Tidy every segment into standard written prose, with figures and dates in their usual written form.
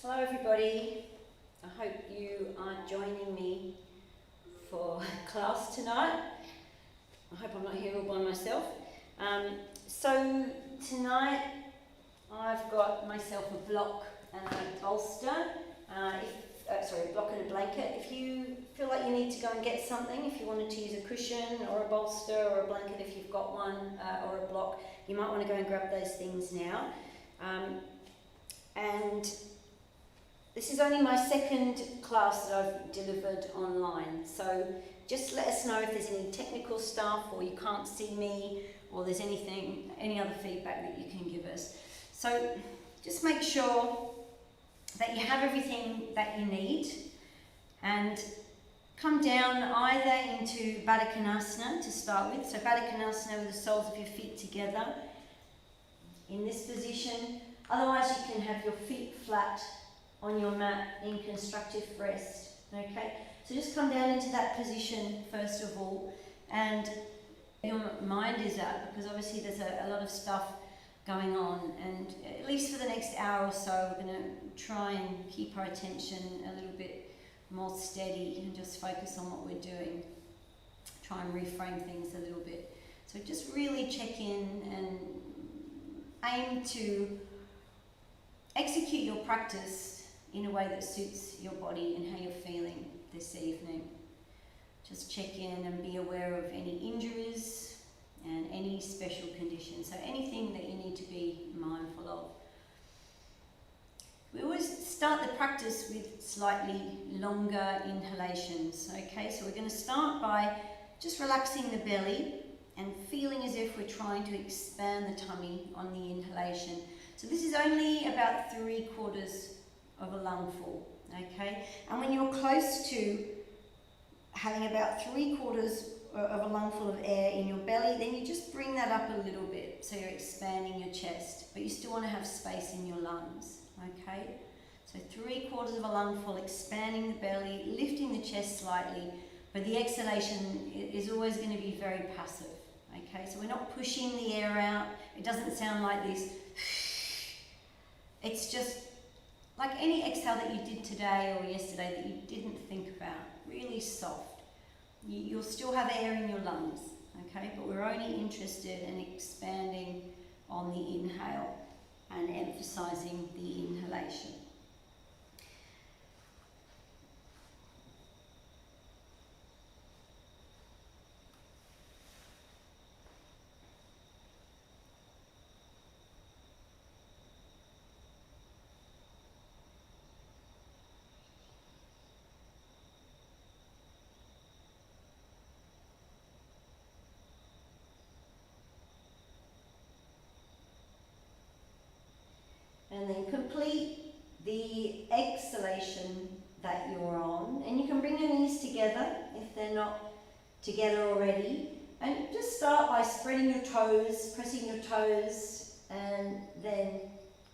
Hello everybody, I hope you aren't joining me for class tonight. I hope I'm not here all by myself. So tonight I've got myself a block and a bolster, a block and a blanket. If you feel like you need to go and get something, if you wanted to use a cushion or a bolster or a blanket if you've got one, or a block, you might want to go and grab those things now. And this is only my second class that I've delivered online, so just let us know if there's any technical stuff or you can't see me or there's any other feedback that you can give us. So just make sure that you have everything that you need and come down either into Baddha Konasana to start with. So Baddha Konasana with the soles of your feet together in this position. Otherwise you can have your feet flat on your mat in constructive rest. Okay, so just come down into that position first of all, and your mind is at, because obviously there's a lot of stuff going on, and at least for the next hour or so we're going to try and keep our attention a little bit more steady and just focus on what we're doing, try and reframe things a little bit. So just really check in and aim to execute your practice in a way that suits your body and how you're feeling this evening. Just check in and be aware of any injuries and any special conditions, so anything that you need to be mindful of. We always start the practice with slightly longer inhalations, okay? So we're going to start by just relaxing the belly and feeling as if we're trying to expand the tummy on the inhalation. So this is only about 3/4 of a lungful, okay? And when you're close to having about 3/4 of a lungful of air in your belly, then you just bring that up a little bit, so you're expanding your chest, but you still want to have space in your lungs, okay? So 3/4 of a lungful, expanding the belly, lifting the chest slightly, but the exhalation is always going to be very passive, okay? So we're not pushing the air out. It doesn't sound like this. It's just like any exhale that you did today or yesterday that you didn't think about, really soft. You'll still have air in your lungs, okay? But we're only interested in expanding on the inhale and emphasizing the inhalation. And then complete the exhalation that you're on. And you can bring your knees together if they're not together already. And just start by spreading your toes, pressing your toes, and then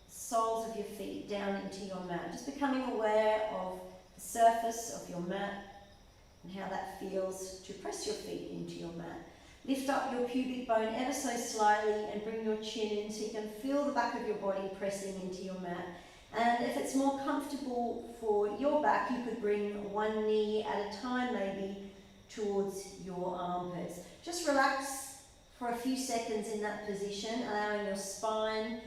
soles of your feet down into your mat. Just becoming aware of the surface of your mat and how that feels to press your feet into your mat. Lift up your pubic bone ever so slightly and bring your chin in so you can feel the back of your body pressing into your mat. And if it's more comfortable for your back, you could bring one knee at a time maybe towards your armpits. Just relax for a few seconds in that position, allowing your spine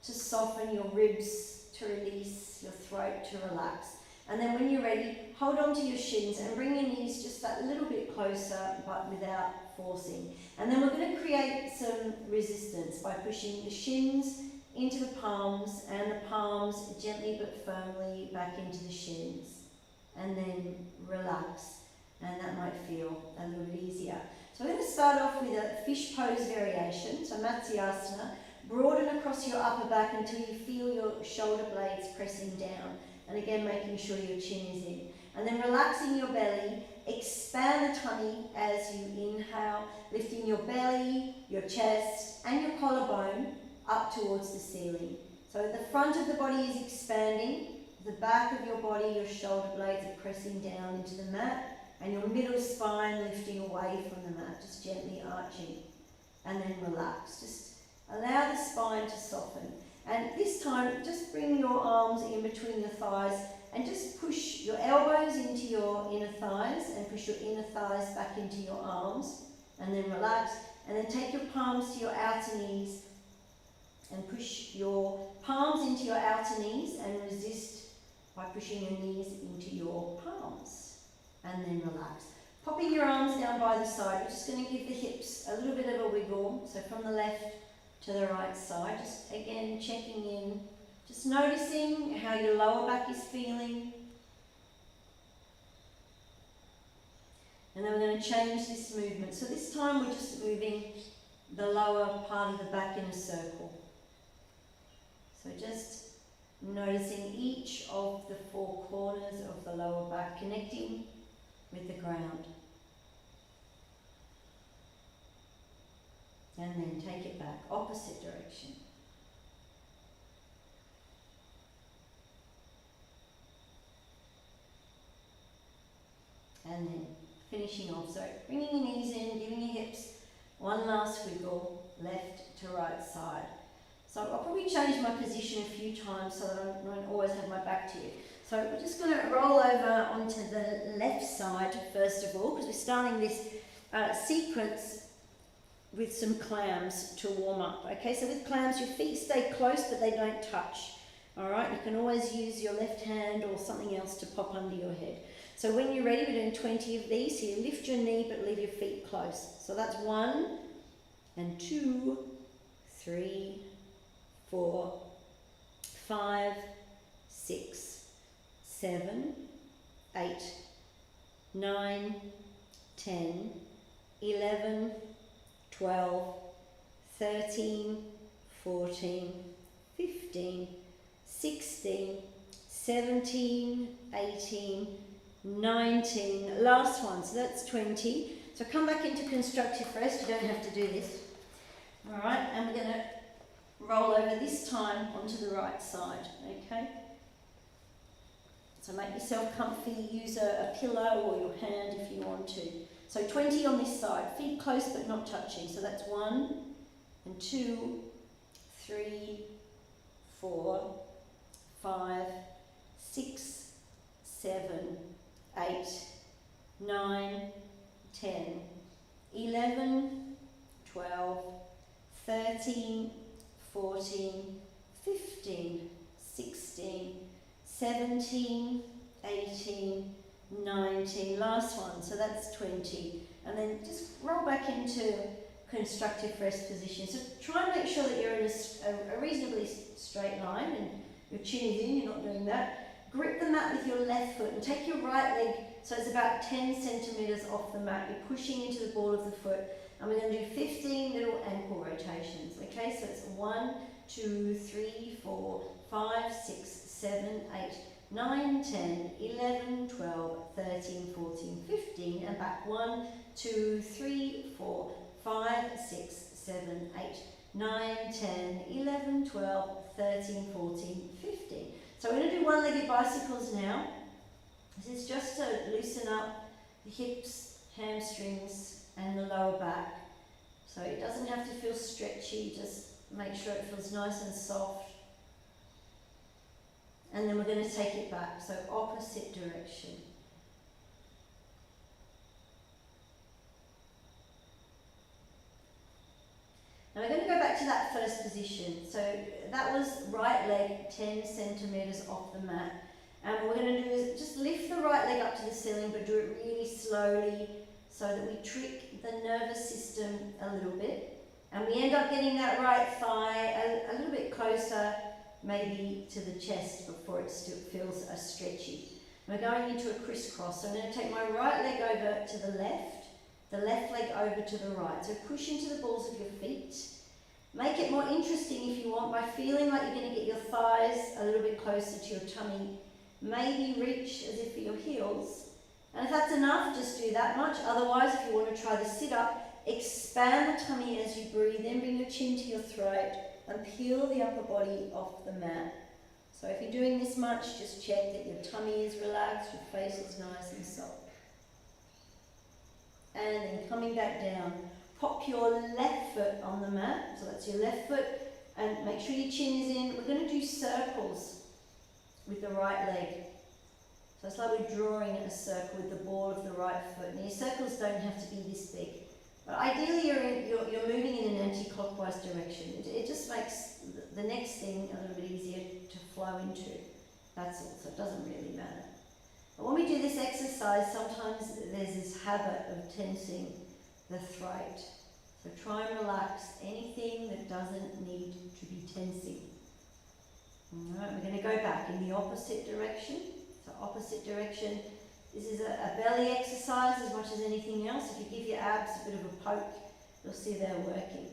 to soften, your ribs to release, your throat to relax. And then when you're ready, hold on to your shins and bring your knees just that little bit closer, but without forcing. And then we're going to create some resistance by pushing the shins into the palms and the palms gently but firmly back into the shins. And then relax. And that might feel a little bit easier. So we're going to start off with a fish pose variation. So Matsyasana. Broaden across your upper back until you feel your shoulder blades pressing down. And again, making sure your chin is in. And then relaxing your belly, expand the tummy as you inhale, lifting your belly, your chest, and your collarbone up towards the ceiling. So the front of the body is expanding, the back of your body, your shoulder blades are pressing down into the mat, and your middle spine lifting away from the mat, just gently arching. And then relax. Just allow the spine to soften. And this time, just bring your arms in between your thighs and just push your elbows into your inner thighs and push your inner thighs back into your arms, and then relax, and then take your palms to your outer knees and push your palms into your outer knees and resist by pushing your knees into your palms, and then relax. Popping your arms down by the side, we're just going to give the hips a little bit of a wiggle, so from the left to the right side, just again checking in, just noticing how your lower back is feeling. And then we're going to change this movement. So this time we're just moving the lower part of the back in a circle. So just noticing each of the four corners of the lower back connecting with the ground. And then take it back, opposite direction. And then finishing off. So bringing your knees in, giving your hips one last wiggle, left to right side. So I'll probably change my position a few times so that I don't always have my back to you. So we're just going to roll over onto the left side first of all, because we're starting this sequence with some clams to warm up. Okay, so with clams, your feet stay close but they don't touch. All right, you can always use your left hand or something else to pop under your head. So when you're ready, we're doing 20 of these. So you lift your knee but leave your feet close. So that's 1 and 2, 3, 4, 5, 6, 7, 8, 9, 10, 11, 12, 13, 14, 15, 16, 17, 18, 19, last one, so that's 20. So come back into constructive rest, you don't have to do this. All right, and we're going to roll over this time onto the right side, okay? So make yourself comfy, use a pillow or your hand if you want to. So 20 on this side, feet close but not touching. So that's 1 and 2, 3, 4, 5, 6, 7, 8, 9, 10, 11, 12, 13, 14, 15, 16, 17, 18, 19, last one, so that's 20. And then just roll back into constructive rest position. So try and make sure that you're in a reasonably straight line and your chin is in, you're not doing that. Grip the mat with your left foot and take your right leg, so it's about 10 centimetres off the mat. You're pushing into the ball of the foot. And we're going to do 15 little ankle rotations, okay? So it's 1, 2, 3, 4, 5, 6, 7, 8, 9, 10, 11, 12, 13, 14, 15, and back 1, 2, 3, 4, 5, 6, 7, 8, 9, 10, 11, 12, 13, 14, 15. So we're going to do one-legged bicycles now. This is just to loosen up the hips, hamstrings, and the lower back. So it doesn't have to feel stretchy, just make sure it feels nice and soft. And then we're going to take it back, so opposite direction. Now we're going to go back to that first position. So that was right leg 10 centimetres off the mat. And what we're going to do is just lift the right leg up to the ceiling, but do it really slowly so that we trick the nervous system a little bit. And we end up getting that right thigh a little bit closer, maybe to the chest before it still feels stretchy. We're going into a crisscross. So I'm going to take my right leg over to the left leg over to the right. So push into the balls of your feet. Make it more interesting if you want by feeling like you're going to get your thighs a little bit closer to your tummy. Maybe reach as if for your heels. And if that's enough, just do that much. Otherwise, if you want to try the sit-up, expand the tummy as you breathe, then bring your chin to your throat and peel the upper body off the mat. So if you're doing this much, just check that your tummy is relaxed, your face is nice and soft. And then coming back down, pop your left foot on the mat, so that's your left foot, And make sure your chin is in. We're going to do circles with the right leg. So it's like we're drawing a circle with the ball of the right foot. Now your circles don't have to be this big. But ideally you're moving in an anti-clockwise direction. It just makes the next thing a little bit easier to flow into. That's all, so it doesn't really matter. But when we do this exercise, sometimes there's this habit of tensing the throat. So try and relax anything that doesn't need to be tensing. Alright, we're going to go back in the opposite direction. So opposite direction. This is a belly exercise as much as anything else. If you give your abs a bit of a poke, you'll see they're working.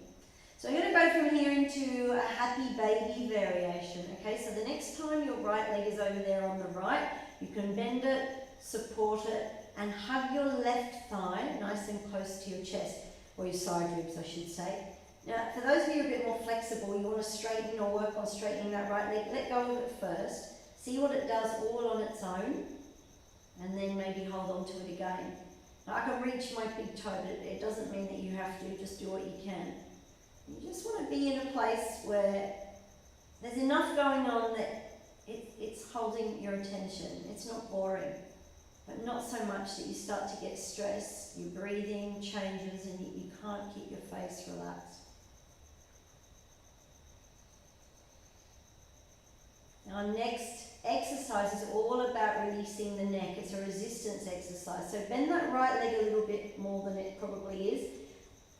So I'm going to go from here into a happy baby variation. Okay, so the next time your right leg is over there on the right, you can bend it, support it, and hug your left thigh nice and close to your chest, or your side ribs I should say. Now for those of you who are a bit more flexible, you want to straighten or work on straightening that right leg, let go of it first, see what it does all on its own, and then maybe hold on to it again. Now I can reach my big toe, but it doesn't mean that you have to, just do what you can. You just want to be in a place where there's enough going on that it's holding your attention. It's not boring, but not so much that you start to get stressed, your breathing changes and you can't keep your face relaxed. Now our next exercise is all about releasing the neck. It's a resistance exercise. So bend that right leg a little bit more than it probably is.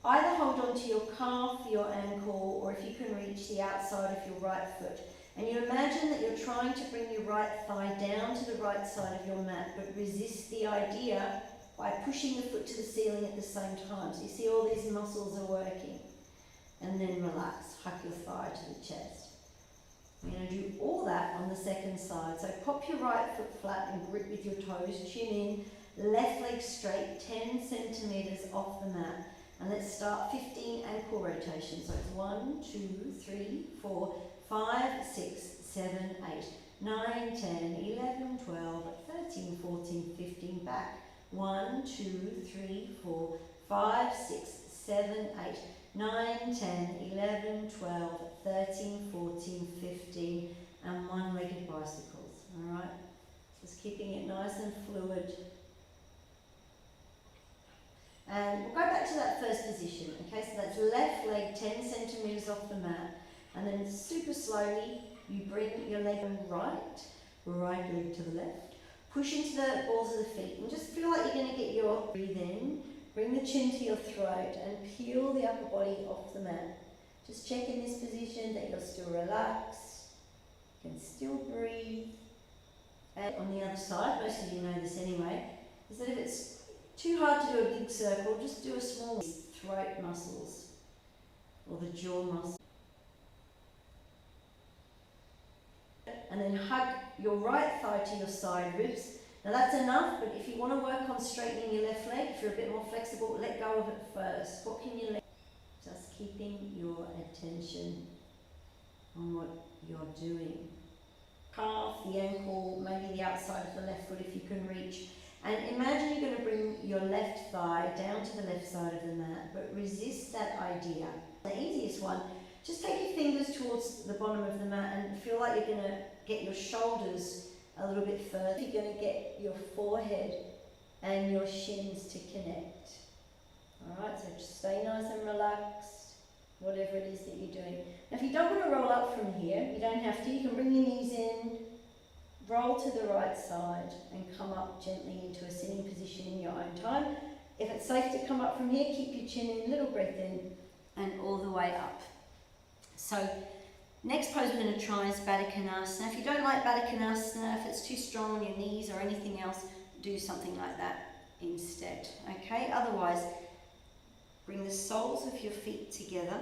Either hold on to your calf, your ankle, or if you can reach the outside of your right foot. And you imagine that you're trying to bring your right thigh down to the right side of your mat, but resist the idea by pushing the foot to the ceiling at the same time. So you see all these muscles are working. And then relax, hug your thigh to the chest. We're going to do all that on the second side. So pop your right foot flat and grip with your toes, chin in, left leg straight, 10 centimetres off the mat. And let's start 15 ankle rotations. So it's 1, 2, 3, 4, 5, 6, 7, 8, 9, 10, 11, 12, 13, 14, 15, back. 1, 2, 3, 4, 5, 6, 7, 8, 9, 10, 11, 12, 13, 14, 15, and one-legged bicycles. Alright? Just keeping it nice and fluid. And we'll go back to that first position. Okay, so that's left leg 10 centimetres off the mat. And then super slowly, you bring your leg right leg to the left. Push into the balls of the feet and just feel like you're going to get your breathe in. Bring the chin to your throat and peel the upper body off the mat. Just check in this position that you're still relaxed. You can still breathe. And on the other side, most of you know this anyway, is that if it's too hard to do a big circle, just do a small throat muscles or the jaw muscles. And then hug your right thigh to your side ribs. Now that's enough, but if you want to work on straightening your left leg, if you're a bit more flexible, let go of it first. What can you let? Just keeping your attention on what you're doing. Calf, the ankle, maybe the outside of the left foot if you can reach. And imagine you're going to bring your left thigh down to the left side of the mat, but resist that idea. The easiest one, just take your fingers towards the bottom of the mat and feel like you're going to get your shoulders a little bit further. You're going to get your forehead and your shins to connect. Alright, so just stay nice and relaxed, whatever it is that you're doing. Now if you don't want to roll up from here, you don't have to, you can bring your knees in, roll to the right side and come up gently into a sitting position in your own time. If it's safe to come up from here, keep your chin in, little breath in and all the way up. So next pose we're going to try is Baddha Konasana. If you don't like Baddha Konasana, if it's too strong on your knees or anything else, do something like that instead. Okay, otherwise bring the soles of your feet together.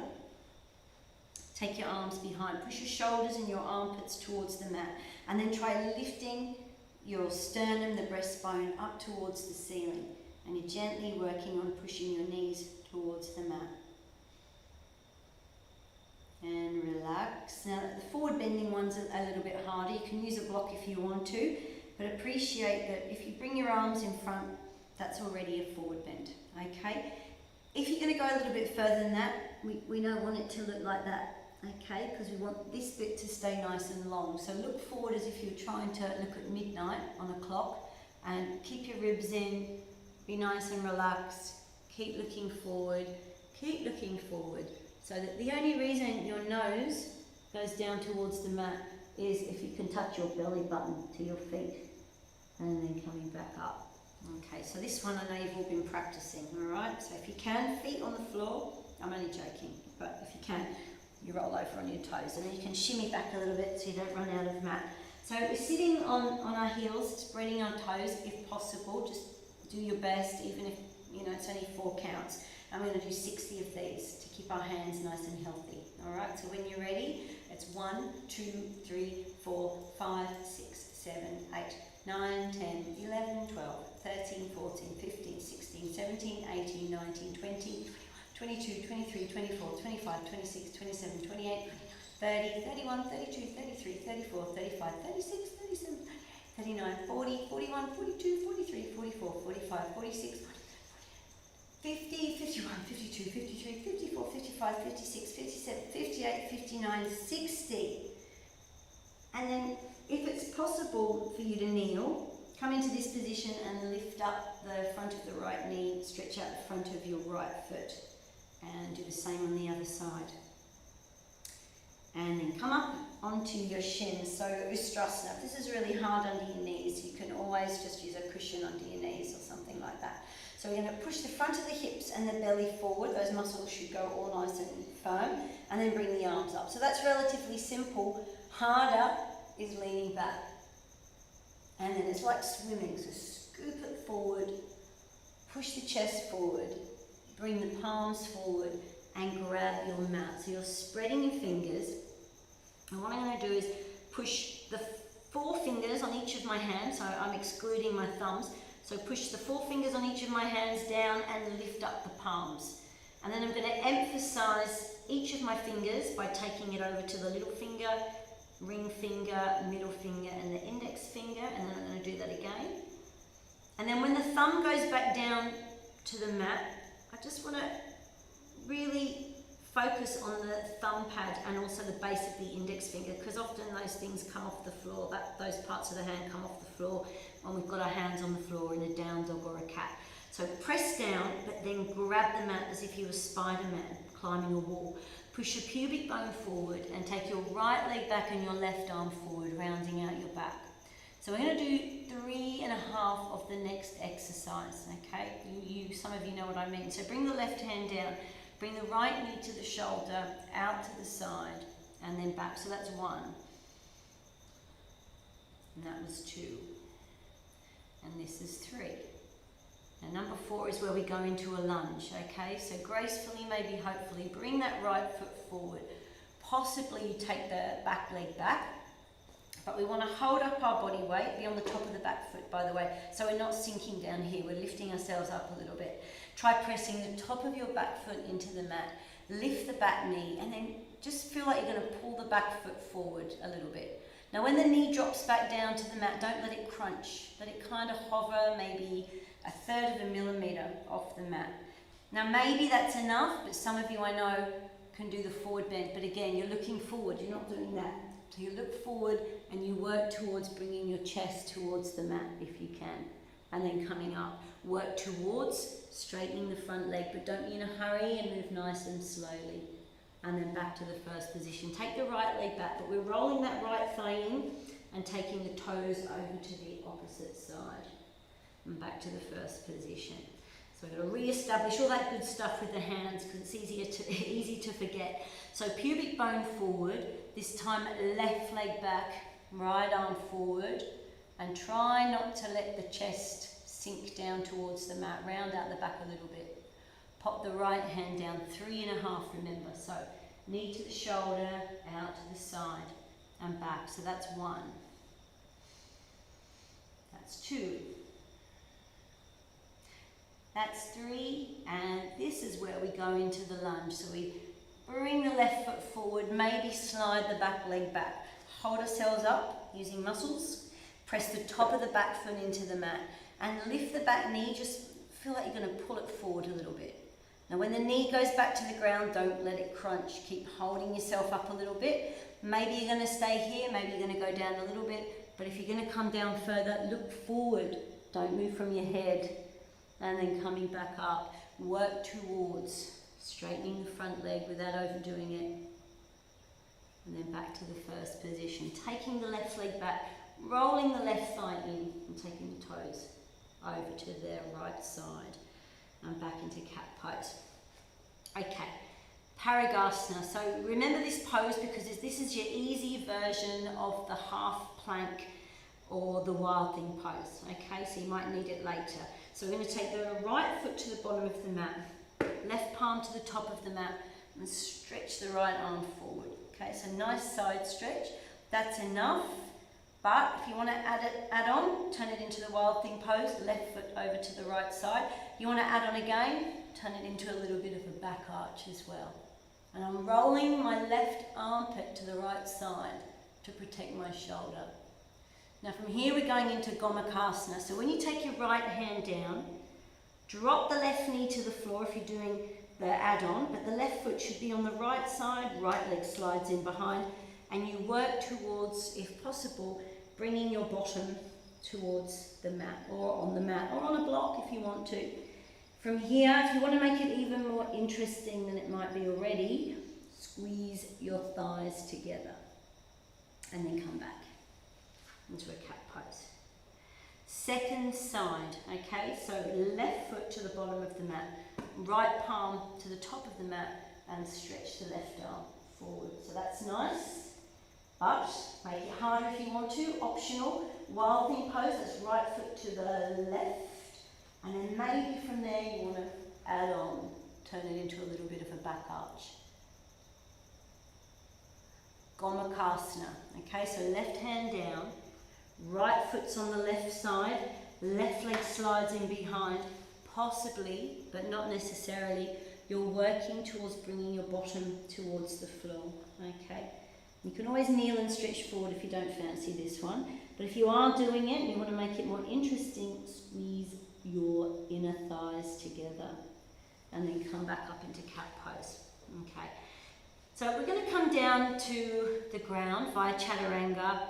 Take your arms behind, push your shoulders and your armpits towards the mat, and then try lifting your sternum, the breastbone, up towards the ceiling. And you're gently working on pushing your knees towards the mat. And relax. Now the forward bending one's a little bit harder. You can use a block if you want to, but appreciate that if you bring your arms in front, that's already a forward bend. Okay? If you're going to go a little bit further than that, we don't want it to look like that okay, because we want this bit to stay nice and long. So look forward as if you're trying to look at midnight on a clock, and keep your ribs in, be nice and relaxed, keep looking forward, so that the only reason your nose goes down towards the mat is if you can touch your belly button to your feet, and then coming back up. Okay, so this one I know you've all been practicing, all right? So if you can, feet on the floor, I'm only joking, but if you can, you roll over on your toes, and then you can shimmy back a little bit so you don't run out of mat. So we're sitting on our heels, spreading our toes if possible. Just do your best, even if it's only 4 counts. And we're going to do 60 of these to keep our hands nice and healthy. All right, so when you're ready, it's 1, 2, 3, 4, 5, 6, 7, 8, 9, 10, 11, 12, 13, 14, 15, 16, 17, 18, 19, 20, 22, 23, 24, 25, 26, 27, 28, 30, 31, 32, 33, 34, 35, 36, 37, 39, 40, 41, 42, 43, 44, 45, 46, 50, 51, 52, 53, 54, 55, 56, 57, 58, 59, 60. And then if it's possible for you to kneel, come into this position and lift up the front of the right knee, stretch out the front of your right foot, and do the same on the other side. And then come up onto your shins, so Ustrasana. If this is really hard under your knees, you can always just use a cushion under your knees or something like that. So we're going to push the front of the hips and the belly forward. Those muscles should go all nice and firm, and then bring the arms up. So that's relatively simple. Harder is leaning back. And then it's like swimming, so scoop it forward, push the chest forward, bring the palms forward, and grab your mat. So you're spreading your fingers, and what I'm going to do is push the 4 fingers on each of my hands, so I'm excluding my thumbs. So push the 4 fingers on each of my hands down and lift up the palms. And then I'm going to emphasize each of my fingers by taking it over to the little finger, ring finger, middle finger, and the index finger, and then I'm going to do that again. And then when the thumb goes back down to the mat, I just want to really focus on the thumb pad and also the base of the index finger, because often those things come off the floor, those parts of the hand come off the floor when we've got our hands on the floor in a down dog or a cat. So press down, but then grab the mat as if you were Spider-Man climbing a wall. Push your pubic bone forward and take your right leg back and your left arm forward, rounding out your back. So we're going to do 3.5 of the next exercise, okay? Some of you know what I mean. So bring the left hand down, bring the right knee to the shoulder, out to the side, and then back. So that's 1. And that was 2. And this is 3. And number 4 is where we go into a lunge, okay? So gracefully, maybe hopefully, bring that right foot forward. Possibly you take the back leg back, but we want to hold up our body weight, be on the top of the back foot, by the way, so we're not sinking down here, we're lifting ourselves up a little bit. Try pressing the top of your back foot into the mat, lift the back knee, and then just feel like you're going to pull the back foot forward a little bit. Now when the knee drops back down to the mat, don't let it crunch, let it kind of hover maybe 1/3 of a millimeter off the mat. Now maybe that's enough, but some of you I know can do the forward bend, but again, you're looking forward, you're not doing that. So you look forward and you work towards bringing your chest towards the mat if you can. And then coming up, work towards straightening the front leg, but don't be in a hurry and move nice and slowly. And then back to the first position. Take the right leg back, but we're rolling that right thigh in and taking the toes over to the opposite side. And back to the first position. So we're going to re-establish all that good stuff with the hands because it's easy to forget. So pubic bone forward, this time left leg back, right arm forward, and try not to let the chest sink down towards the mat. Round out the back a little bit. Pop the right hand down, 3.5, remember. So knee to the shoulder, out to the side, and back. So that's 1. That's 2. That's 3, and this is where we go into the lunge. So we bring the left foot forward, maybe slide the back leg back. Hold ourselves up using muscles. Press the top of the back foot into the mat and lift the back knee. Just feel like you're going to pull it forward a little bit. Now when the knee goes back to the ground, don't let it crunch. Keep holding yourself up a little bit. Maybe you're going to stay here, maybe you're going to go down a little bit, but if you're going to come down further, look forward. Don't move from your head. And then coming back up, work towards straightening the front leg without overdoing it. And then back to the first position. Taking the left leg back, rolling the left thigh in and taking the toes over to the right side and back into cat pose. Okay, Parigasana. So remember this pose because this is your easy version of the half plank or the wild thing pose. Okay, so you might need it later. So we're going to take the right foot to the bottom of the mat, left palm to the top of the mat and stretch the right arm forward. Okay, so nice side stretch. That's enough. But if you want to add on, turn it into the wild thing pose, left foot over to the right side. You want to add on again, turn it into a little bit of a back arch as well. And I'm rolling my left armpit to the right side to protect my shoulder. Now from here we're going into Gomukhasana. So when you take your right hand down, drop the left knee to the floor if you're doing the add-on, but the left foot should be on the right side, right leg slides in behind, and you work towards, if possible, bringing your bottom towards the mat or on the mat or on a block if you want to. From here, if you want to make it even more interesting than it might be already, squeeze your thighs together and then come back into a cat pose. Second side, okay, so left foot to the bottom of the mat, right palm to the top of the mat and stretch the left arm forward. So that's nice, but make it harder if you want to, optional. Wild thing pose, that's right foot to the left, and then maybe from there you want to add on, turn it into a little bit of a back arch. Gomukhasana, okay, so left hand down, right foot's on the left side, left leg slides in behind, possibly, but not necessarily, you're working towards bringing your bottom towards the floor, okay? You can always kneel and stretch forward if you don't fancy this one, but if you are doing it and you want to make it more interesting, squeeze your inner thighs together and then come back up into cat pose, okay? So we're going to come down to the ground via Chaturanga.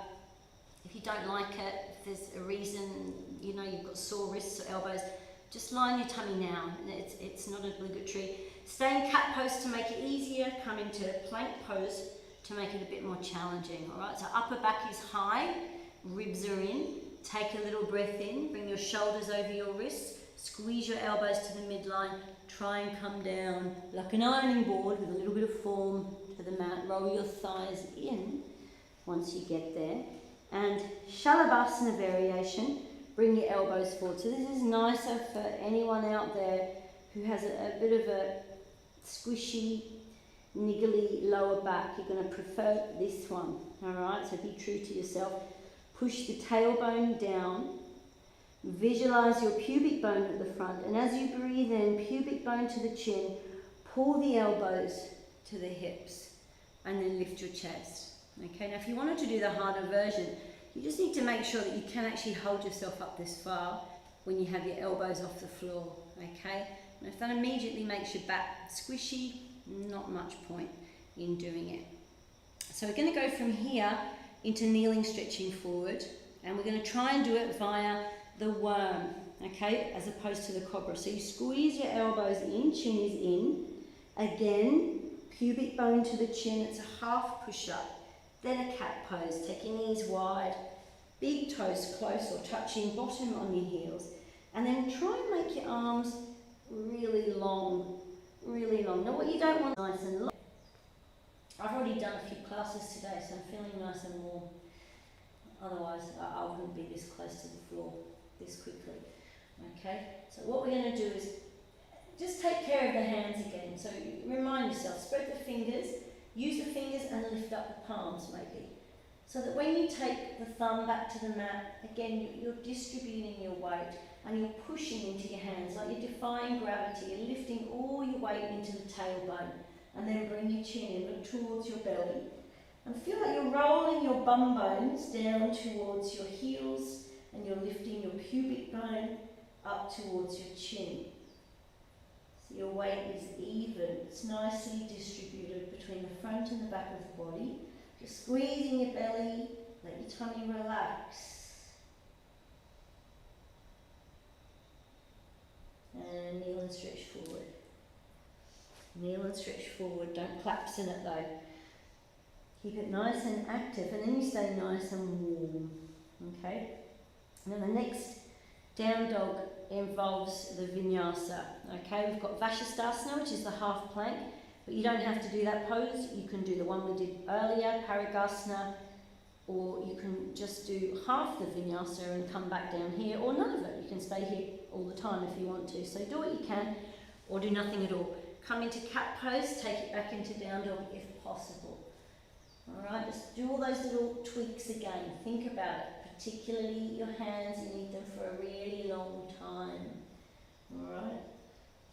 If you don't like it, if there's a reason, you know, you've got sore wrists or elbows, just lie on your tummy now. It's not obligatory. Stay in cat pose to make it easier. Come into plank pose to make it a bit more challenging. All right, so upper back is high, ribs are in. Take a little breath in, bring your shoulders over your wrists, squeeze your elbows to the midline, try and come down like an ironing board with a little bit of form to the mat. Roll your thighs in once you get there. And Shalabhasana variation, bring your elbows forward. So this is nicer for anyone out there who has a bit of a squishy, niggly lower back. You're going to prefer this one, all right? So be true to yourself. Push the tailbone down. Visualize your pubic bone at the front. And as you breathe in, pubic bone to the chin, pull the elbows to the hips, and then lift your chest. Okay, now if you wanted to do the harder version, you just need to make sure that you can actually hold yourself up this far when you have your elbows off the floor, okay? And if that immediately makes your back squishy, not much point in doing it. So we're going to go from here into kneeling, stretching forward, and we're going to try and do it via the worm, okay, as opposed to the cobra. So you squeeze your elbows in, chin is in, again, pubic bone to the chin, it's a half push-up, then a cat pose, take your knees wide, big toes close or touching, bottom on your heels, and then try and make your arms really long, really long. Now what you don't want is nice and long. I've already done a few classes today, so I'm feeling nice and warm. Otherwise, I wouldn't be this close to the floor this quickly. Okay, so what we're going to do is just take care of the hands again. So remind yourself, spread the fingers, use the fingers and lift up the palms maybe. So that when you take the thumb back to the mat, again, you're distributing your weight and you're pushing into your hands, like you're defying gravity. You're lifting all your weight into the tailbone. And then bring your chin in, look towards your belly. And feel like you're rolling your bum bones down towards your heels and you're lifting your pubic bone up towards your chin. So your weight is even. It's nicely distributed between the front and the back of the body. Just squeezing your belly, let your tummy relax. And kneel and stretch forward. Kneel and stretch forward, don't collapse in it though. Keep it nice and active, and then you stay nice and warm. Okay? Now the next down dog involves the vinyasa. Okay, we've got Vashisthasana, which is the half plank, but you don't have to do that pose. You can do the one we did earlier, Parigasana, or you can just do half the vinyasa and come back down here, or none of it. You can stay here all the time if you want to. So do what you can, or do nothing at all. Come into cat pose, take it back into down dog if possible. Alright, just do all those little tweaks again. Think about it, particularly your hands, you need them for a really long time. Alright,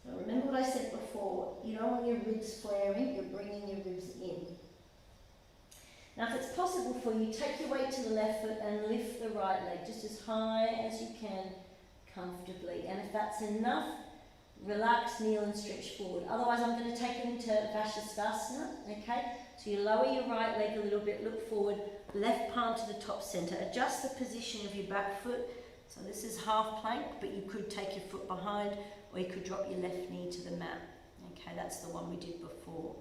so remember what I said before, you don't want your ribs flaring, you're bringing your ribs in. Now if it's possible for you, take your weight to the left foot and lift the right leg just as high as you can comfortably. And if that's enough, relax, kneel and stretch forward. Otherwise I'm going to take you into Vashisthasana, okay? So you lower your right leg a little bit, look forward, left palm to the top center. Adjust the position of your back foot. So this is half plank, but you could take your foot behind, or you could drop your left knee to the mat. Okay, that's the one we did before.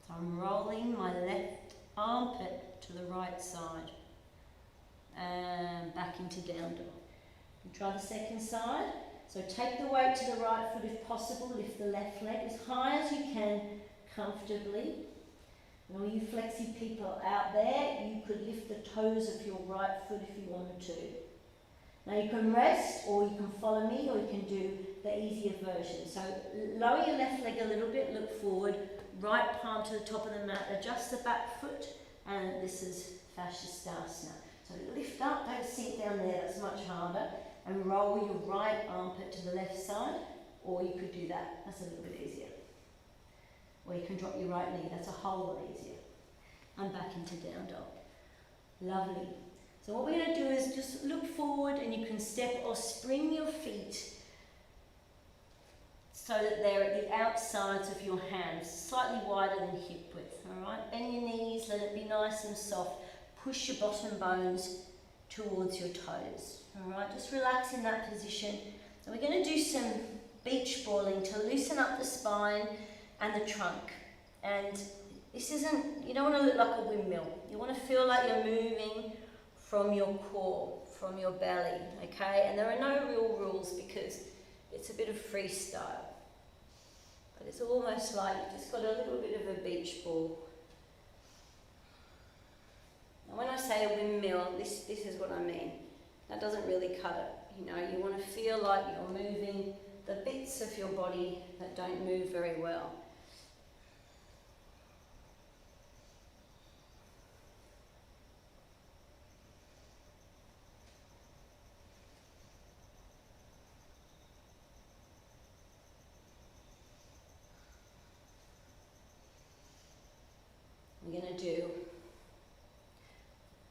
So I'm rolling my left armpit to the right side. And back into down dog. And try the second side. So take the weight to the right foot if possible, lift the left leg as high as you can comfortably. And all you flexy people out there, you could lift the toes of your right foot if you wanted to. Now you can rest, or you can follow me, or you can do the easier version. So lower your left leg a little bit, look forward, right palm to the top of the mat, adjust the back foot, and this is Vashisthasana. So lift up, don't sink down there, that's much harder, and roll your right armpit to the left side, or you could do that, that's a little bit easier. Or you can drop your right knee, that's a whole lot easier. And back into down dog. Lovely. So what we're going to do is just look forward, and you can step or spring your feet so that they're at the outsides of your hands, slightly wider than hip width, alright? Bend your knees, let it be nice and soft. Push your bottom bones towards your toes, alright? Just relax in that position. So we're going to do some beach balling to loosen up the spine and the trunk. And this isn't, you don't want to look like a windmill. You want to feel like you're moving from your core, from your belly, okay? And there are no real rules because it's a bit of freestyle. But it's almost like you've just got a little bit of a beach ball. And when I say a windmill, this is what I mean. That doesn't really cut it. You know, you want to feel like you're moving the bits of your body that don't move very well. We're going to do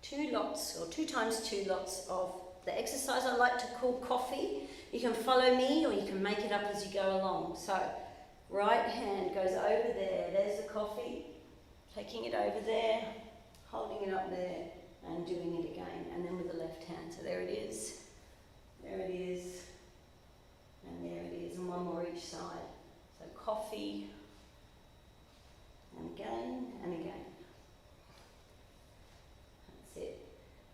2 lots, or 2 times 2 lots of the exercise I like to call coffee. You can follow me, or you can make it up as you go along. So, right hand goes over there, there's the coffee, taking it over there, holding it up there, and doing it again, and then with the left hand. So there it is, and there it is, and one more each side. So coffee, and again, and again. That's it.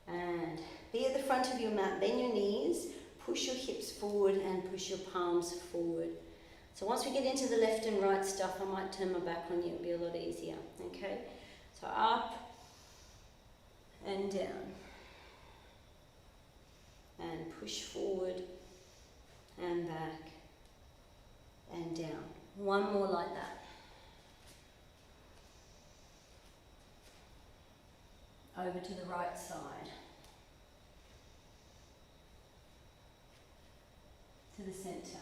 And be at the front of your mat, bend your knees, push your hips forward and push your palms forward. So once we get into the left and right stuff, I might turn my back on you, it'll be a lot easier, okay? So up and down. And push forward and back and down. One more like that. Over to the right side. To the center.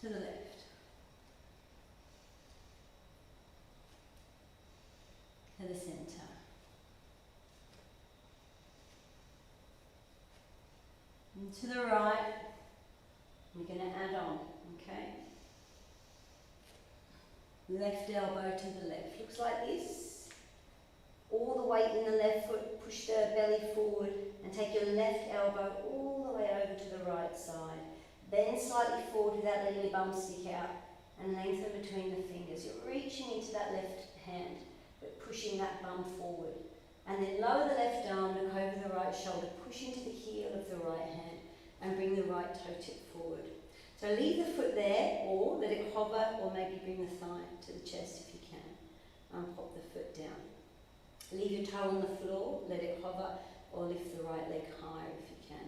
To the left. To the center. And to the right. We're going to add on, okay? Left elbow to the left. Looks like this. All the weight in the left foot, push the belly forward and take your left elbow all the way over to the right side. Bend slightly forward without letting your bum stick out and lengthen between the fingers. You're reaching into that left hand but pushing that bum forward. And then lower the left arm, look over the right shoulder, push into the heel of the right hand and bring the right toe tip forward. So leave the foot there or let it hover or maybe bring the thigh to the chest if you can. And pop the foot down. Leave your toe on the floor, let it hover or lift the right leg higher if you can.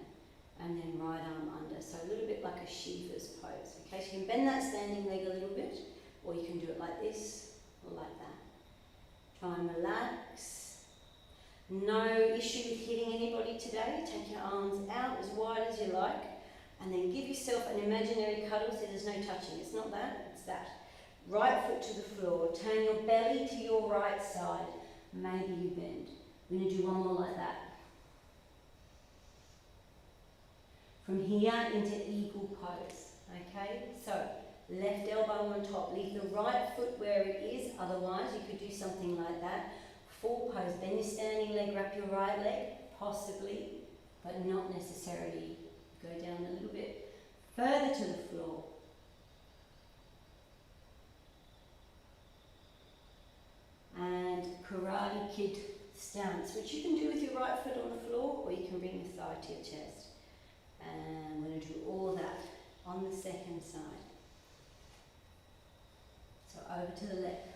And then right arm under, so a little bit like a Shiva's pose. Okay, so you can bend that standing leg a little bit or you can do it like this or like that. Try and relax. No issue with hitting anybody today. Take your arms out as wide as you like and then give yourself an imaginary cuddle so there's no touching. It's not that, it's that. Right foot to the floor. Turn your belly to your right side. Maybe you bend. We're going to do one more like that. From here into eagle pose. Okay, so left elbow on top. Leave the right foot where it is. Otherwise, you could do something like that. Full pose. Bend your standing leg, wrap your right leg, possibly, but not necessarily. Go down a little bit further to the floor. And Karate Kid stance, which you can do with your right foot on the floor or you can bring your thigh to your chest. And we're going to do all that on the second side. So over to the left.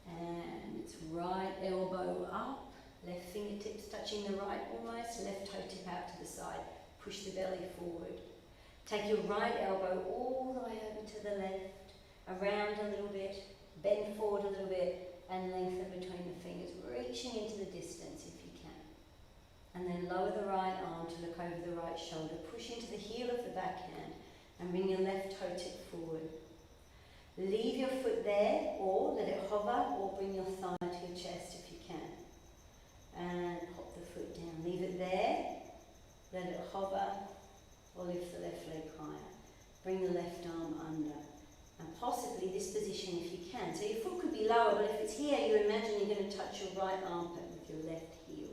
And it's right elbow up, left fingertips touching the right almost, left toe tip out to the side. Push the belly forward. Take your right elbow all the way over to the left, around a little bit, bend forward a little bit, and lengthen between the fingers, reaching into the distance if you can. And then lower the right arm to look over the right shoulder. Push into the heel of the backhand and bring your left toe tip forward. Leave your foot there or let it hover or bring your thigh to your chest if you can. And pop the foot down. Leave it there, let it hover or lift the left leg higher. Bring the left arm under. And possibly this position if you can. So your foot could be lower, but if it's here, you imagine you're going to touch your right armpit with your left heel.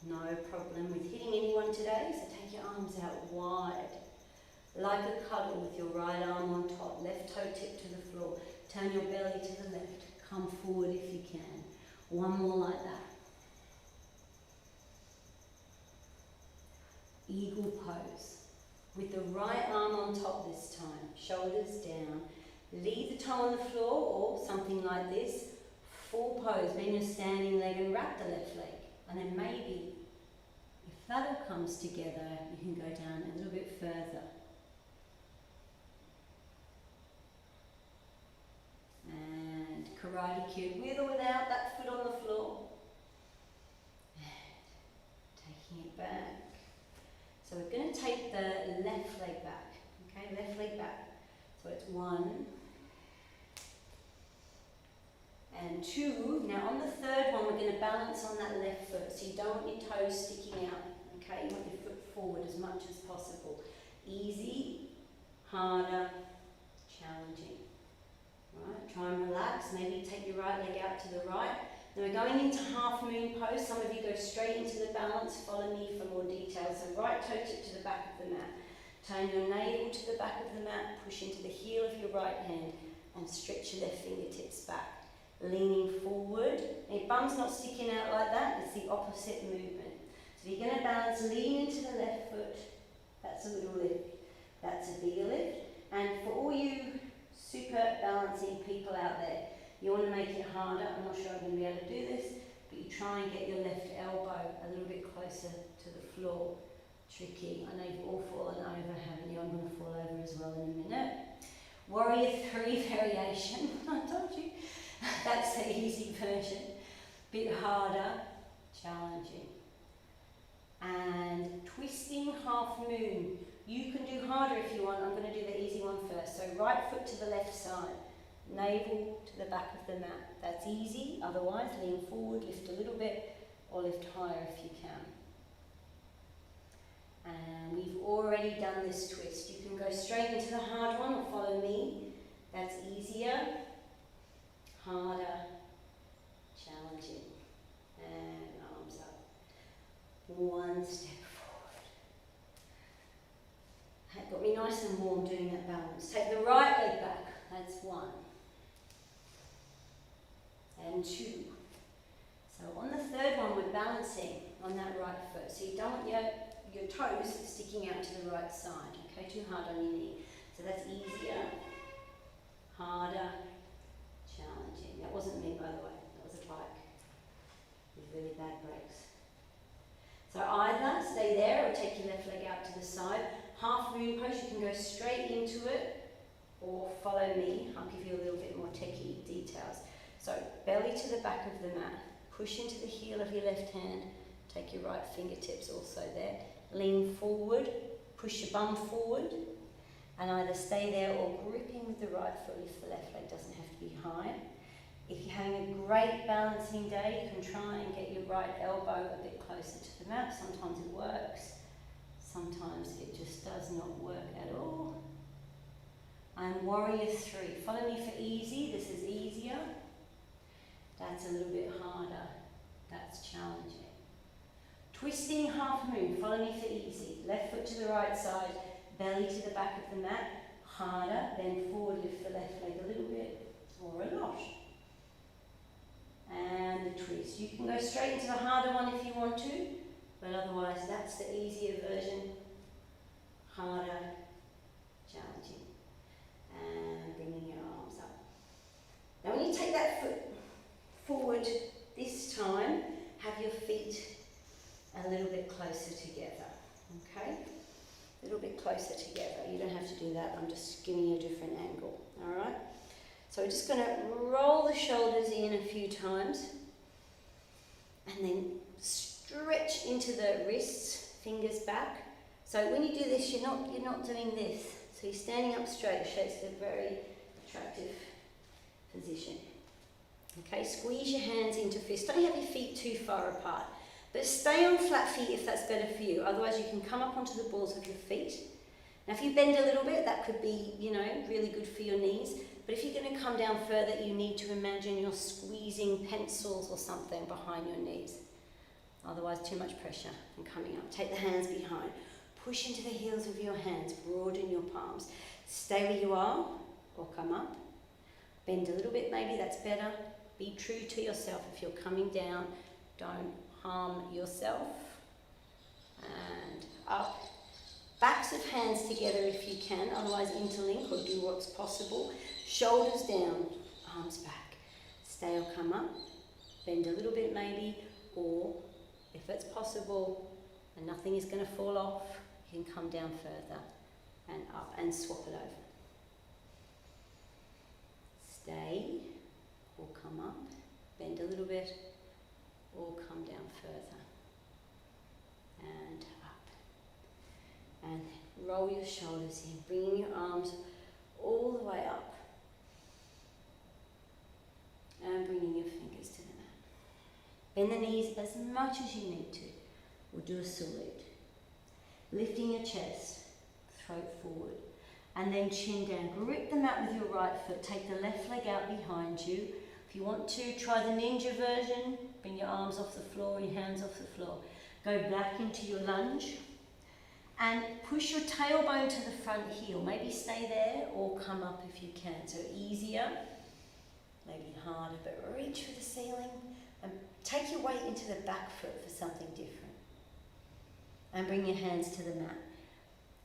No problem with hitting anyone today, so take your arms out wide. Like a cuddle with your right arm on top, left toe tip to the floor. Turn your belly to the left. Come forward if you can. One more like that. Eagle pose. With the right arm on top this time. Shoulders down. Leave the toe on the floor or something like this. Full pose. Bend your standing leg and wrap the left leg. And then maybe, if that all comes together, you can go down a little bit further. And Karate Kid, with or without that foot on the floor. And taking it back. So we're going to take the left leg back. Okay, left leg back. So it's 1 and 2. Now on the third one, we're going to balance on that left foot. So you don't want your toes sticking out. Okay, you want your foot forward as much as possible. Easy, harder, challenging. Right, try and relax. Maybe take your right leg out to the right. Now we're going into half moon pose. Some of you go straight into the balance. Follow me for more details. So right toe tip to the back of the mat. Turn your navel to the back of the mat. Push into the heel of your right hand and stretch your left fingertips back. Leaning forward. Now your bum's not sticking out like that. It's the opposite movement. So you're going to balance, lean into the left foot. That's a little lift. That's a bigger lift. And for all you super balancing people out there, you want to make it harder. I'm not sure I'm going to be able to do this, but you try and get your left elbow a little bit closer to the floor. Tricky. I know you've all fallen over, haven't you? I'm going to fall over as well in a minute. Warrior 3 variation. I told you. That's the easy version. Bit harder, challenging. And twisting half moon. You can do harder if you want. I'm going to do the easy one first. So right foot to the left side. navel to the back of the mat. That's easy, otherwise lean forward, lift a little bit, or lift higher if you can. And we've already done this twist. You can go straight into the hard one or follow me. That's easier, harder, challenging. And arms up. One step forward. That got me nice and warm doing that balance. Take the right leg back. That's one. And two. So on the third one, we're balancing on that right foot. So you don't want your toes sticking out to the right side. Okay, too hard on your knee. So that's easier, harder, challenging. That wasn't me, by the way. That was a bike with really bad brakes. So either stay there or take your left leg out to the side. Half moon pose, you can go straight into it or follow me. I'll give you a little bit more techie details. So belly to the back of the mat. Push into the heel of your left hand. Take your right fingertips also there. Lean forward. Push your bum forward. And either stay there or gripping with the right foot if the left leg doesn't have to be high. If you're having a great balancing day, you can try and get your right elbow a bit closer to the mat. Sometimes it works. Sometimes it just does not work at all. And warrior three. Follow me for easy. This is easier. That's a little bit harder. That's challenging. Twisting half moon. Follow me for easy. Left foot to the right side. Belly to the back of the mat. Harder. Then forward lift the left leg a little bit. Or a lot. And the twist. You can go straight into the harder one if you want to. But otherwise that's the easier version. Harder. Challenging. And bringing your arms up. Now when you take that foot forward this time, have your feet a little bit closer together, okay? A little bit closer together. You don't have to do that, I'm just giving you a different angle, all right? So we're just going to roll the shoulders in a few times and then stretch into the wrists, fingers back. So when you do this, you're not doing this. So you're standing up straight, shows a very attractive position. Okay, squeeze your hands into fists. Don't have your feet too far apart, but stay on flat feet if that's better for you. Otherwise, you can come up onto the balls of your feet. Now, if you bend a little bit, that could be, really good for your knees. But if you're going to come down further, you need to imagine you're squeezing pencils or something behind your knees. Otherwise, too much pressure and coming up. Take the hands behind. Push into the heels of your hands. Broaden your palms. Stay where you are or come up. Bend a little bit, maybe that's better. Be true to yourself. If you're coming down, don't harm yourself. And up. Backs of hands together if you can, otherwise interlink or do what's possible. Shoulders down, arms back. Stay or come up. Bend a little bit maybe, or if it's possible and nothing is going to fall off, you can come down further and up and swap it over. Stay or come up, bend a little bit, or come down further and up. And roll your shoulders in, bringing your arms all the way up and bringing your fingers to the mat. Bend the knees as much as you need to. We'll do a salute. Lifting your chest, throat forward, and then chin down. Grip the mat with your right foot. Take the left leg out behind you. If you want to, try the ninja version. Bring your arms off the floor, your hands off the floor. Go back into your lunge. And push your tailbone to the front heel. Maybe stay there or come up if you can. So easier, maybe harder, but reach for the ceiling and take your weight into the back foot for something different. And bring your hands to the mat.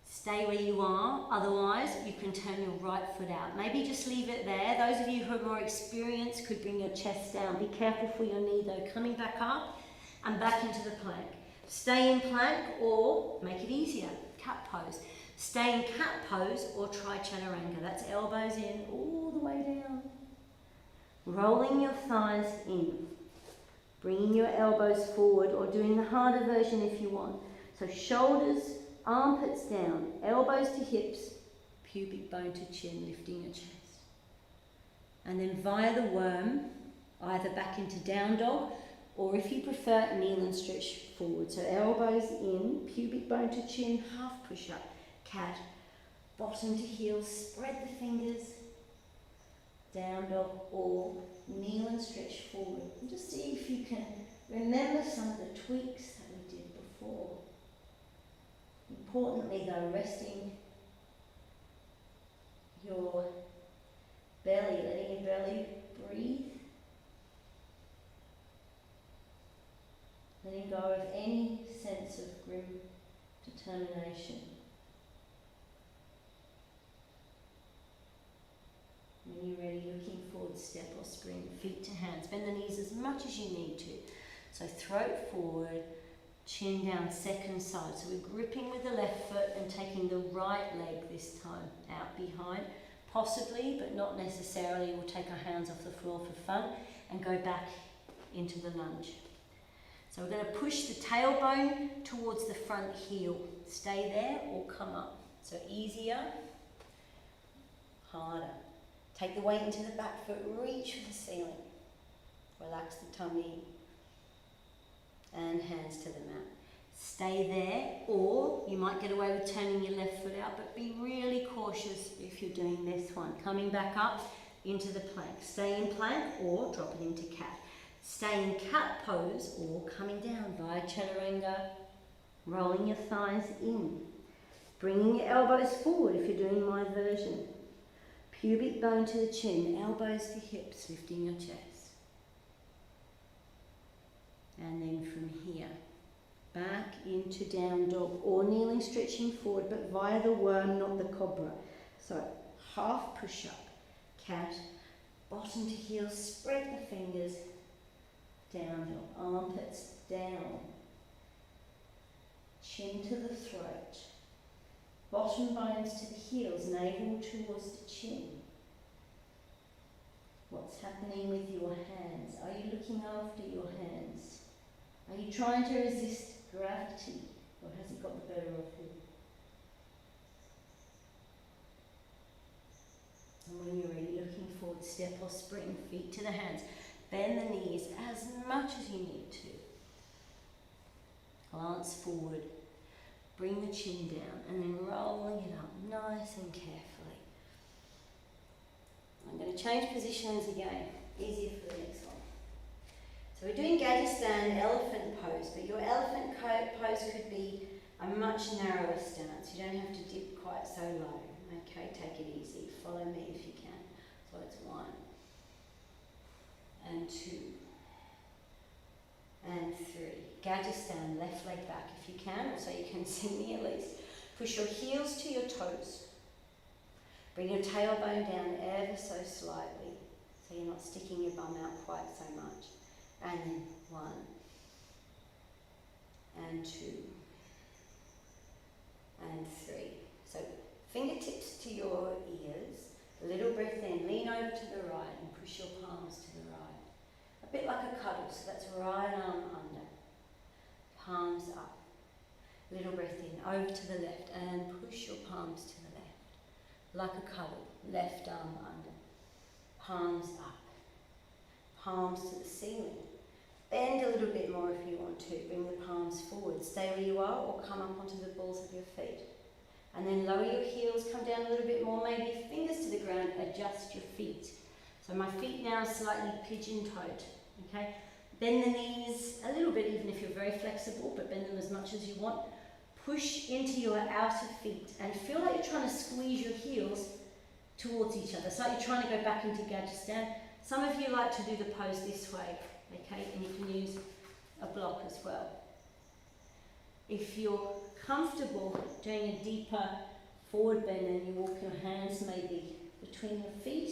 Stay where you are, otherwise you can turn your right foot out. Maybe just leave it there. Those of you who are more experienced could bring your chest down. Be careful for your knee though. Coming back up and back into the plank. Stay in plank or make it easier, cat pose. Stay in cat pose or try chaturanga. That's elbows in all the way down. Rolling your thighs in. Bringing your elbows forward or doing the harder version if you want. So shoulders, armpits down, elbows to hips, pubic bone to chin, lifting your chest. And then via the worm, either back into down dog, or if you prefer, kneel and stretch forward. So elbows in, pubic bone to chin, half push-up, cat, bottom to heel, spread the fingers, down dog, or kneel and stretch forward. And just see if you can remember some of the tweaks that we did before. Importantly though, resting your belly, letting your belly breathe. Letting go of any sense of grim determination. When you're ready, looking forward, step or spring, feet to hands. Bend the knees as much as you need to. So throat forward, chin down, second side. So we're gripping with the left foot and taking the right leg this time out behind. Possibly, but not necessarily. We'll take our hands off the floor for fun and go back into the lunge. So we're going to push the tailbone towards the front heel. Stay there or come up. So easier, harder. Take the weight into the back foot, reach for the ceiling. Relax the tummy and hands to the mat. Stay there, or you might get away with turning your left foot out, but be really cautious if you're doing this one. Coming back up into the plank. Stay in plank or drop it into cat. Stay in cat pose or coming down via chaturanga, rolling your thighs in. Bringing your elbows forward if you're doing my version. Pubic bone to the chin, elbows to hips, lifting your chest. And then from here, back into down dog or kneeling, stretching forward, but via the worm, not the cobra. So half push up, cat, bottom to heel, spread the fingers, down dog, armpits down, chin to the throat, bottom bones to the heels, navel towards the chin. What's happening with your hands? Are you looking after your hands? Are you trying to resist gravity, or has it got the better of you? And when you're ready, looking forward, step or spring, feet to the hands. Bend the knees as much as you need to. Glance forward. Bring the chin down and then rolling it up nice and carefully. I'm going to change positions again. Easier for the next one. So we're doing Gadistan elephant pose, but your elephant pose could be a much narrower stance. You don't have to dip quite so low. Okay, take it easy. Follow me if you can. So it's 1 and 2 and 3. Gadistan, left leg back if you can, so you can see me at least. Push your heels to your toes. Bring your tailbone down ever so slightly, so you're not sticking your bum out quite so much. And then 1 and 2 and 3. So fingertips to your ears, a little breath in, lean over to the right and push your palms to the right. A bit like a cuddle, so that's right arm under, palms up. Little breath in, over to the left and push your palms to the left. Like a cuddle, left arm under, palms up, palms to the ceiling. Bend a little bit more if you want to, bring the palms forward. Stay where you are or come up onto the balls of your feet. And then lower your heels, come down a little bit more, maybe fingers to the ground, adjust your feet. So my feet now are slightly pigeon-toed, okay? Bend the knees a little bit, even if you're very flexible, but bend them as much as you want. Push into your outer feet and feel like you're trying to squeeze your heels towards each other. It's like you're trying to go back into Gadistan. Some of you like to do the pose this way, okay? And you can use a block as well. If you're comfortable doing a deeper forward bend, and you walk your hands maybe between your feet,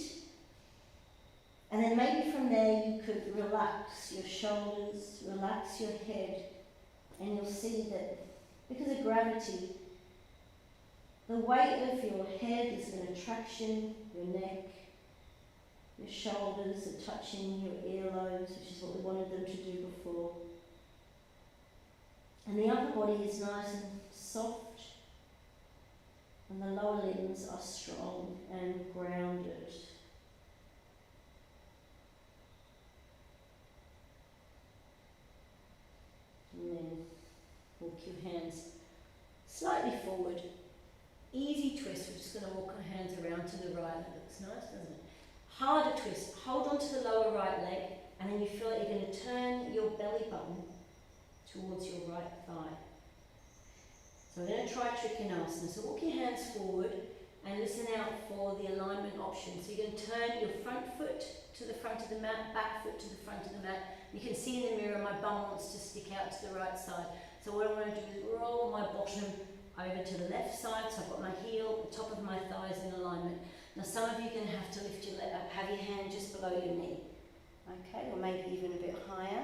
and then maybe from there you could relax your shoulders, relax your head, and you'll see that because of gravity, the weight of your head is an attraction, your neck, your shoulders are touching your earlobes, which is what we wanted them to do before. And the upper body is nice and soft, and the lower limbs are strong and grounded. your hands slightly forward. Easy twist, we're just going to walk our hands around to the right. That looks nice, doesn't it? Harder twist, hold on to the lower right leg, and then you feel like you're going to turn your belly button towards your right thigh. So we're going to try Trikonasana. So walk your hands forward and listen out for the alignment option. So you're going to turn your front foot to the front of the mat, back foot to the front of the mat. You can see in the mirror my bum wants to stick out to the right side. So what I want to do is roll my bottom over to the left side, so I've got my heel, the top of my thighs in alignment. Now some of you are going to have to lift your leg up, have your hand just below your knee. Okay, or maybe even a bit higher.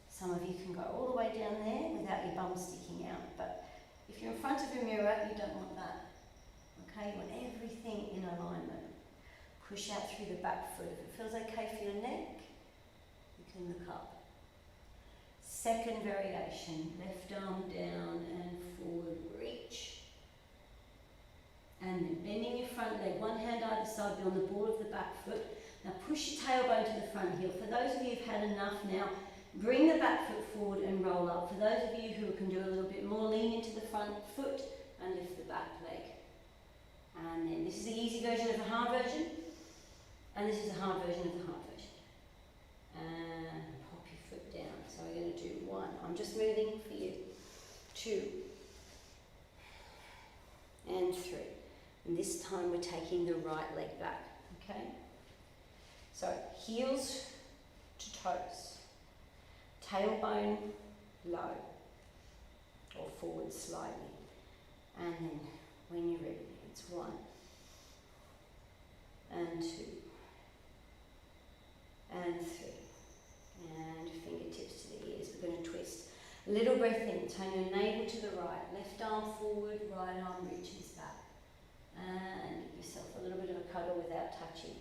Some of you can go all the way down there without your bum sticking out, but if you're in front of a mirror, you don't want that. Okay, you want everything in alignment. Push out through the back foot. If it feels okay for your neck, you can look up. Second variation, left arm down and forward, reach. And then bending your front leg, one hand either side, be on the ball of the back foot. Now push your tailbone to the front heel. For those of you who've had enough now, bring the back foot forward and roll up. For those of you who can do a little bit more, lean into the front foot and lift the back leg. And then this is the easy version of the hard version, and this is the hard version of the hard version. And pop your foot down. So we're going to do 1. I'm just moving for you. 2. And 3. And this time we're taking the right leg back. Okay? So heels to toes. Tailbone low or forward slightly. And then when you're ready, it's 1 and 2 and 3. And fingertips to the ears. We're going to twist. A little breath in. Turn your navel to the right. Left arm forward, right arm reaches back. And give yourself a little bit of a cuddle without touching.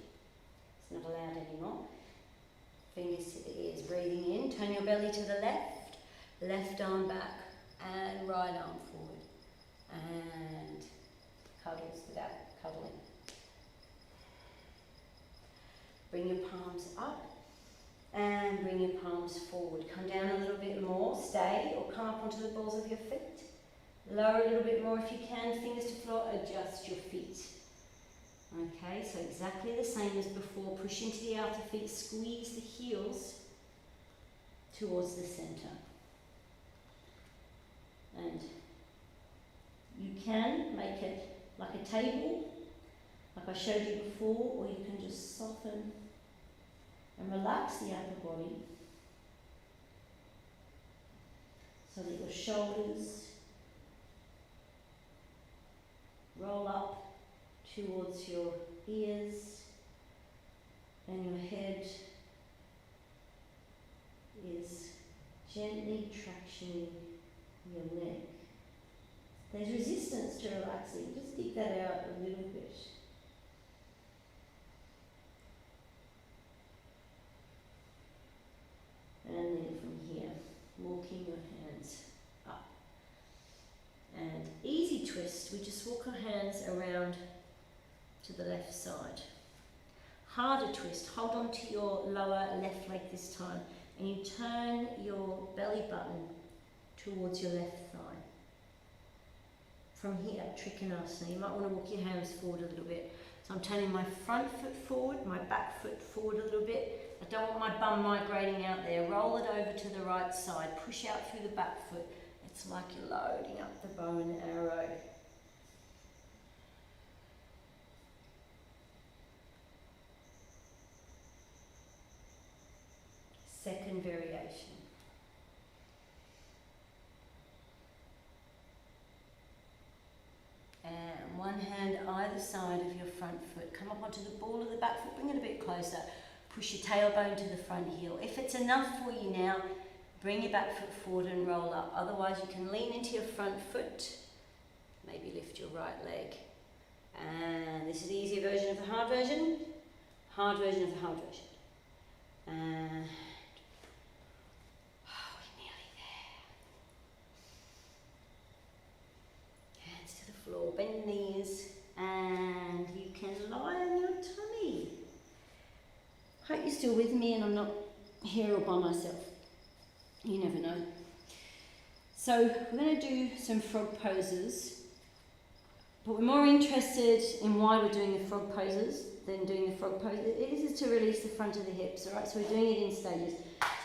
It's not allowed anymore. Fingers to the ears. Breathing in. Turn your belly to the left. Left arm back. And right arm forward. And cuddles without cuddling. Bring your palms up. And bring your palms forward. Come down a little bit more, stay, or come up onto the balls of your feet. Lower a little bit more if you can, fingers to floor, adjust your feet. Okay, so exactly the same as before. Push into the outer feet, squeeze the heels towards the center. And you can make it like a table, like I showed you before, or you can just soften and relax the upper body so that your shoulders roll up towards your ears and your head is gently tractioning your neck. There's resistance to relaxing, just dig that out a little bit. And then from here, walking your hands up. And easy twist, we just walk our hands around to the left side. Harder twist, hold on to your lower left leg this time, and you turn your belly button towards your left thigh. From here, Trikonasana, you might want to walk your hands forward a little bit. So I'm turning my front foot forward, my back foot forward a little bit. I don't want my bum migrating out there. Roll it over to the right side. Push out through the back foot. It's like you're loading up the bow and arrow. Second variation. And one hand either side of your front foot. Come up onto the ball of the back foot. Bring it a bit closer. Push your tailbone to the front heel. If it's enough for you now, bring your back foot forward and roll up. Otherwise, you can lean into your front foot. Maybe lift your right leg. And this is the easier version of the hard version. Hard version of the hard version. And we're nearly there. Hands to the floor, bend the knees, and you can lie on your tummy. Hope you're still with me and I'm not here all by myself. You never know. So we're going to do some frog poses, but we're more interested in why we're doing the frog poses than doing the frog pose. It is to release the front of the hips, all right? So we're doing it in stages.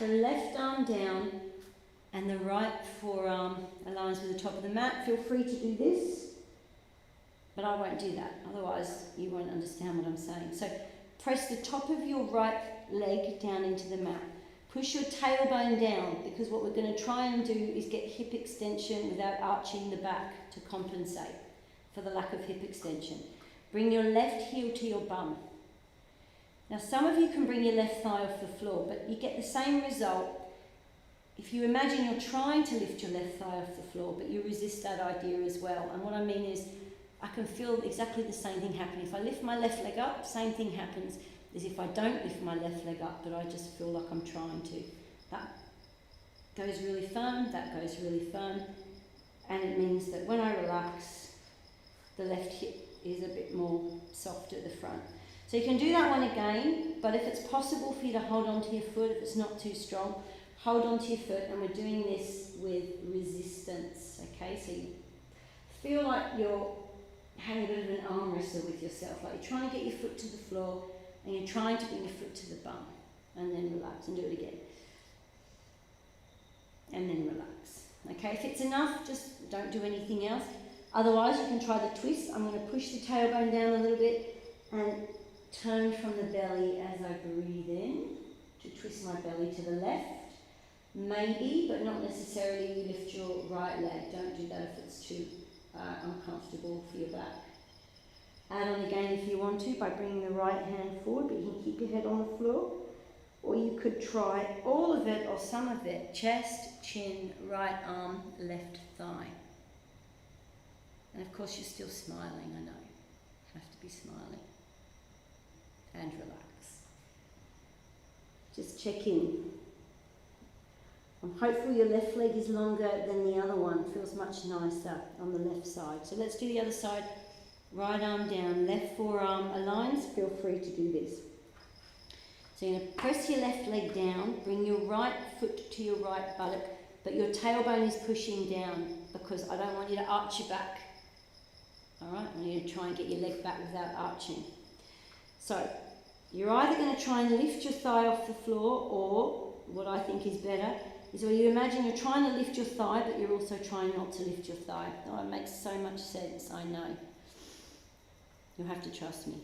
So left arm down and the right forearm aligns with the top of the mat. Feel free to do this, but I won't do that. Otherwise, you won't understand what I'm saying. So press the top of your right leg down into the mat. Push your tailbone down, because what we're going to try and do is get hip extension without arching the back to compensate for the lack of hip extension. Bring your left heel to your bum. Now some of you can bring your left thigh off the floor, but you get the same result if you imagine you're trying to lift your left thigh off the floor, but you resist that idea as well. And what I mean is, I can feel exactly the same thing happen. If I lift my left leg up, same thing happens as if I don't lift my left leg up, but I just feel like I'm trying to. That goes really firm, that goes really firm, and it means that when I relax, the left hip is a bit more soft at the front. So you can do that one again, but if it's possible for you to hold on to your foot, if it's not too strong, hold on to your foot, and we're doing this with resistance, okay? So you feel like you're having a bit of an arm wrestle with yourself, like you're trying to get your foot to the floor, and you're trying to bring your foot to the bum, and then relax, and do it again. And then relax. Okay, if it's enough, just don't do anything else. Otherwise, you can try the twist. I'm going to push the tailbone down a little bit and turn from the belly as I breathe in to twist my belly to the left. Maybe, but not necessarily, you lift your right leg. Don't do that if it's too uncomfortable for your back. Add on again if you want to by bringing the right hand forward, but you can keep your head on the floor. Or you could try all of it or some of it. Chest, chin, right arm, left thigh. And of course you're still smiling, I know. You have to be smiling. And relax. Just check in. I'm hopeful your left leg is longer than the other one. Feels much nicer on the left side. So let's do the other side. Right arm down, left forearm aligns. Feel free to do this. So you're going to press your left leg down, bring your right foot to your right buttock, but your tailbone is pushing down because I don't want you to arch your back. Alright, I want you to try and get your leg back without arching. So you're either going to try and lift your thigh off the floor, or what I think is better is where you imagine you're trying to lift your thigh, but you're also trying not to lift your thigh. Oh, it makes so much sense, I know. You'll have to trust me.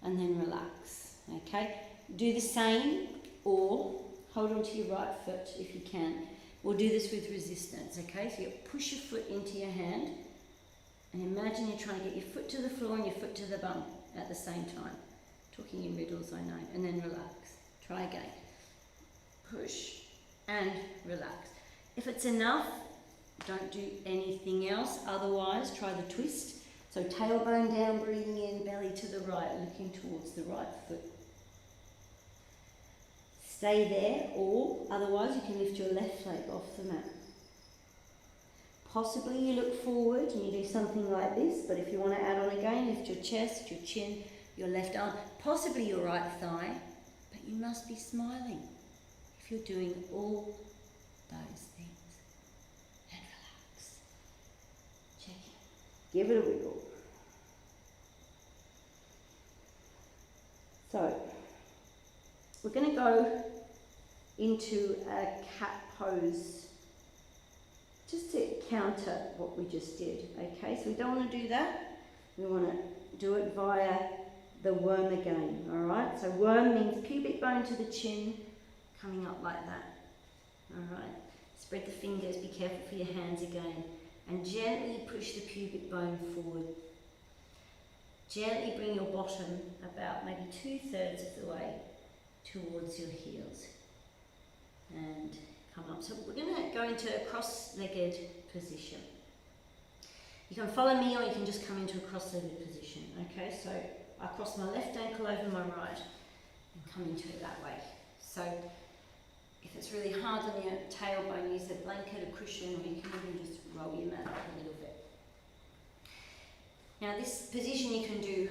And then relax, okay? Do the same, or hold on to your right foot if you can. We'll do this with resistance, okay? So you push your foot into your hand, and imagine you're trying to get your foot to the floor and your foot to the bum at the same time. Talking in riddles, I know. And then relax. Try again. Push and relax. If it's enough, don't do anything else. Otherwise, try the twist. So tailbone down, breathing in, belly to the right, looking towards the right foot. Stay there, or otherwise you can lift your left leg off the mat. Possibly you look forward and you do something like this, but if you want to add on again, lift your chest, your chin, your left arm, possibly your right thigh, but you must be smiling if you're doing all those things. And relax. Check it. Give it a wiggle. So, we're going to go into a cat pose just to counter what we just did, okay? So we don't want to do that. We want to do it via the worm again, all right? So worm means pubic bone to the chin, coming up like that, all right? Spread the fingers, be careful for your hands again, and gently push the pubic bone forward. Gently bring your bottom about maybe 2/3 of the way towards your heels, and come up. So we're going to go into a cross-legged position. You can follow me, or you can just come into a cross-legged position, okay? So I cross my left ankle over my right and come into it that way. So if it's really hard on your tailbone, use a blanket, a cushion, or you can even just roll your mat up a little bit. Now this position you can do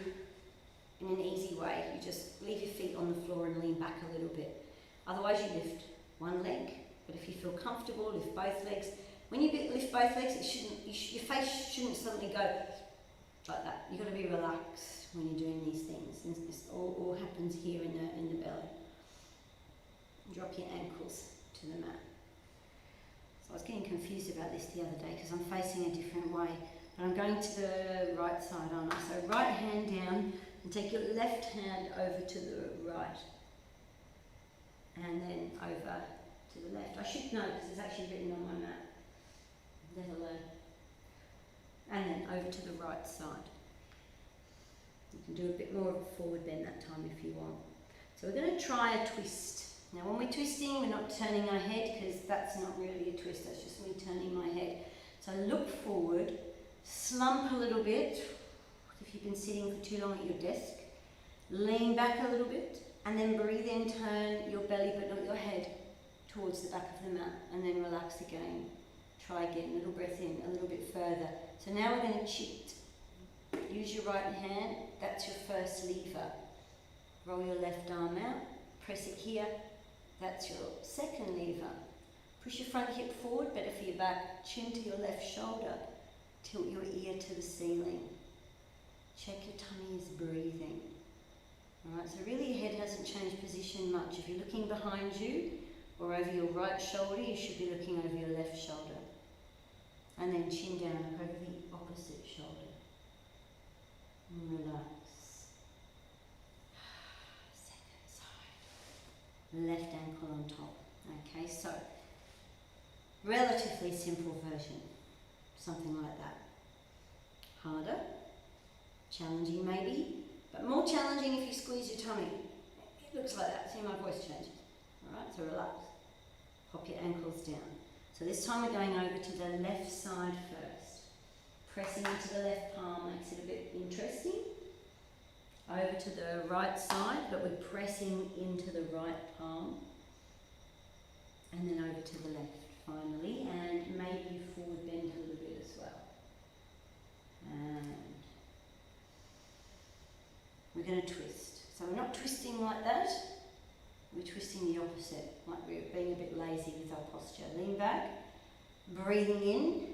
in an easy way. You just leave your feet on the floor and lean back a little bit. Otherwise you lift one leg But if you feel comfortable, lift both legs. When you lift both legs, your face shouldn't suddenly go like that. You've got to be relaxed when you're doing these things. This all happens here in the belly. Drop your ankles to the mat. So I was getting confused about this the other day because I'm facing a different way. But I'm going to the right side, aren't I? So right hand down and take your left hand over to the right. And then over to the left. I should know because it's actually written on my mat. Never learn. And then over to the right side. You can do a bit more of a forward bend that time if you want. So we're going to try a twist. Now when we're twisting, we're not turning our head because that's not really a twist, that's just me turning my head. So look forward, slump a little bit, if you've been sitting for too long at your desk. Lean back a little bit, and then breathe in, turn your belly but not your head towards the back of the mat, and then relax again. Try again, a little breath in, a little bit further. So now we're going to shift. Use your right hand, that's your first lever. Roll your left arm out, press it here, that's your second lever. Push your front hip forward, better for your back, chin to your left shoulder, tilt your ear to the ceiling. Check your tummy is breathing. Alright, so really your head hasn't changed position much. If you're looking behind you or over your right shoulder, you should be looking over your left shoulder. And then chin down over the opposite shoulder. And relax. Second side. Left ankle on top. Okay, so relatively simple version. Something like that. Harder, challenging maybe, but more challenging if you squeeze your tummy. It looks like that. See my voice changes. Alright, so relax. Pop your ankles down. So this time we're going over to the left side first. Pressing into the left palm makes it a bit interesting. Over to the right side, but we're pressing into the right palm. And then over to the left finally, and maybe forward bend a little bit as well. And we're going to twist. So we're not twisting like that. We're twisting the opposite, like we're being a bit lazy with our posture. Lean back, breathing in,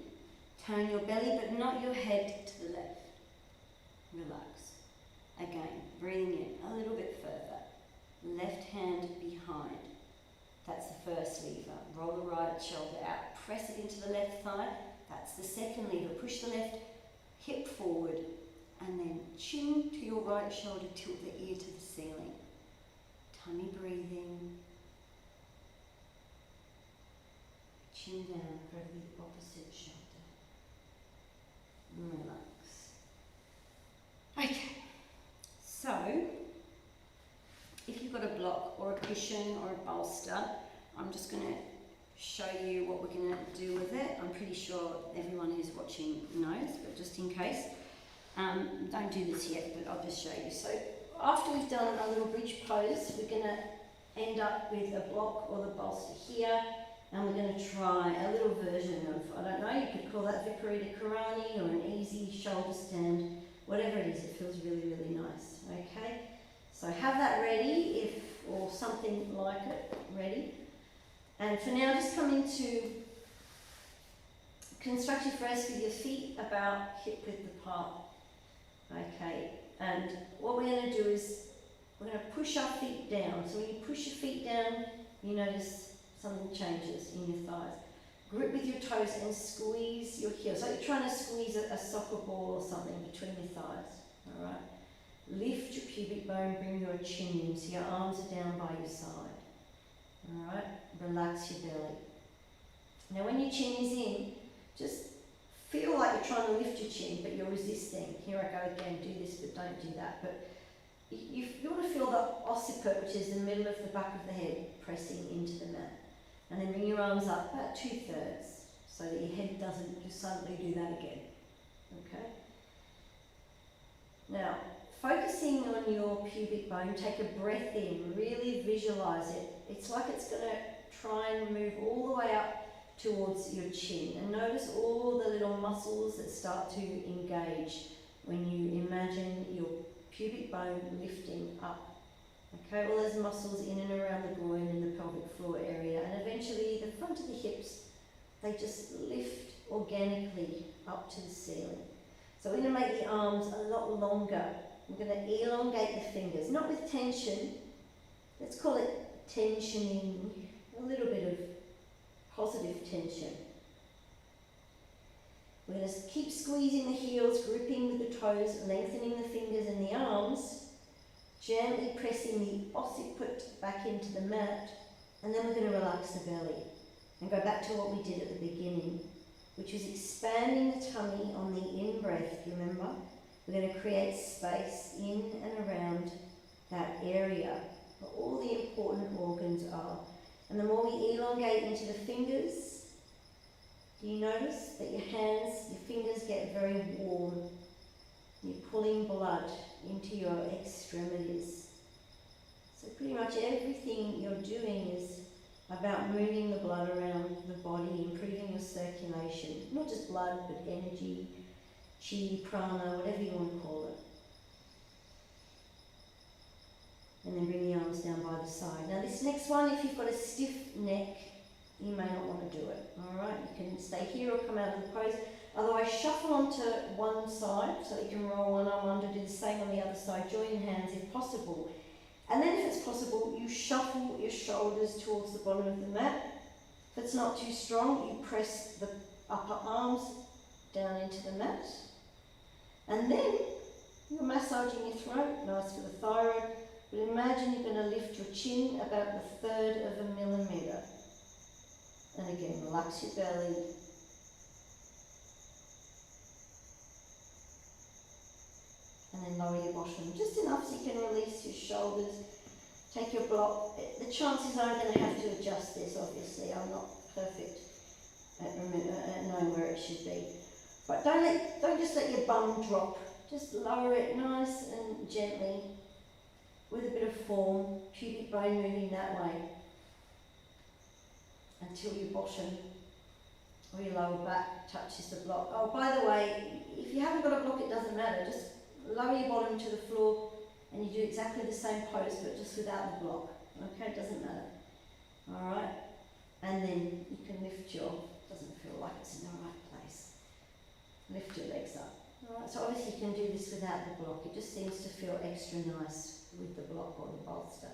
turn your belly but not your head to the left. Relax. Again, breathing in a little bit further. Left hand behind. That's the first lever. Roll the right shoulder out, press it into the left thigh. That's the second lever. Push the left hip forward and then chin to your right shoulder, tilt the ear to the ceiling. Tummy breathing. Chin down over the opposite shoulder. And relax. Okay, so if you've got a block or a cushion or a bolster, I'm just going to show you what we're going to do with it. I'm pretty sure everyone who's watching knows, but just in case, don't do this yet, but I'll just show you. So after we've done a little bridge pose, we're going to end up with a block or the bolster here, and we're going to try a little version of, I don't know, you could call that Viparita Karani or an easy shoulder stand, whatever it is, it feels really, really nice, okay? So have that ready, or something like it ready. And for now, just come into constructive rest with your feet about hip width apart. Okay, and what we're going to do is we're going to push our feet down. So when you push your feet down, you notice something changes in your thighs. Grip with your toes and squeeze your heels. Like you're trying to squeeze a soccer ball or something between your thighs. All right. Lift your pubic bone, bring your chin in so your arms are down by your side. All right. Relax your belly. Now when your chin is in, just feel like you're trying to lift your chin, but you're resisting. Here I go again, do this, but don't do that. But you want to feel the occiput, which is the middle of the back of the head, pressing into the mat. And then bring your arms up about 2/3, so that your head doesn't just suddenly do that again. Okay? Now, focusing on your pubic bone, take a breath in, really visualize it. It's like it's going to try and move all the way up towards your chin, and notice all the little muscles that start to engage when you imagine your pubic bone lifting up. Okay, all those muscles in and around the groin and the pelvic floor area, and eventually the front onto the hips, they just lift organically up to the ceiling. So we're going to make the arms a lot longer. We're going to elongate the fingers, not with tension. Let's call it tensioning, a little bit of positive tension. We're going to keep squeezing the heels, gripping with the toes, lengthening the fingers and the arms, gently pressing the occiput back into the mat, and then we're going to relax the belly and go back to what we did at the beginning, which was expanding the tummy on the in-breath, you remember? We're going to create space in and around that area where all the important organs are. And the more we elongate into the fingers, do you notice that your hands, your fingers get very warm? You're pulling blood into your extremities. So pretty much everything you're doing is about moving the blood around the body, improving your circulation. Not just blood, but energy, chi, prana, whatever you want to call it. And then bring the arms down by the side. Now this next one, if you've got a stiff neck, you may not want to do it. Alright, you can stay here or come out of the pose. Otherwise, shuffle onto one side so that you can roll one arm under, do the same on the other side, join hands if possible. And then if it's possible, you shuffle your shoulders towards the bottom of the mat. If it's not too strong, you press the upper arms down into the mat. And then you're massaging your throat, nice for the thyroid. But imagine you're going to lift your chin about the 1/3 of a millimetre. And again, relax your belly. And then lower your bottom, just enough so you can release your shoulders. Take your block. The chances are I'm going to have to adjust this, obviously. I'm not perfect at knowing where it should be. But don't just let your bum drop. Just lower it nice and gently with a bit of form, pubic bone moving that way until your bottom or your lower back touches the block. Oh, by the way, if you haven't got a block, it doesn't matter. Just lower your bottom to the floor and you do exactly the same pose but just without the block. Okay, it doesn't matter. Alright, and then you can lift your, doesn't feel like it's in the right place. Lift your legs up. Alright, so obviously you can do this without the block. It just seems to feel extra nice with the block or the bolster.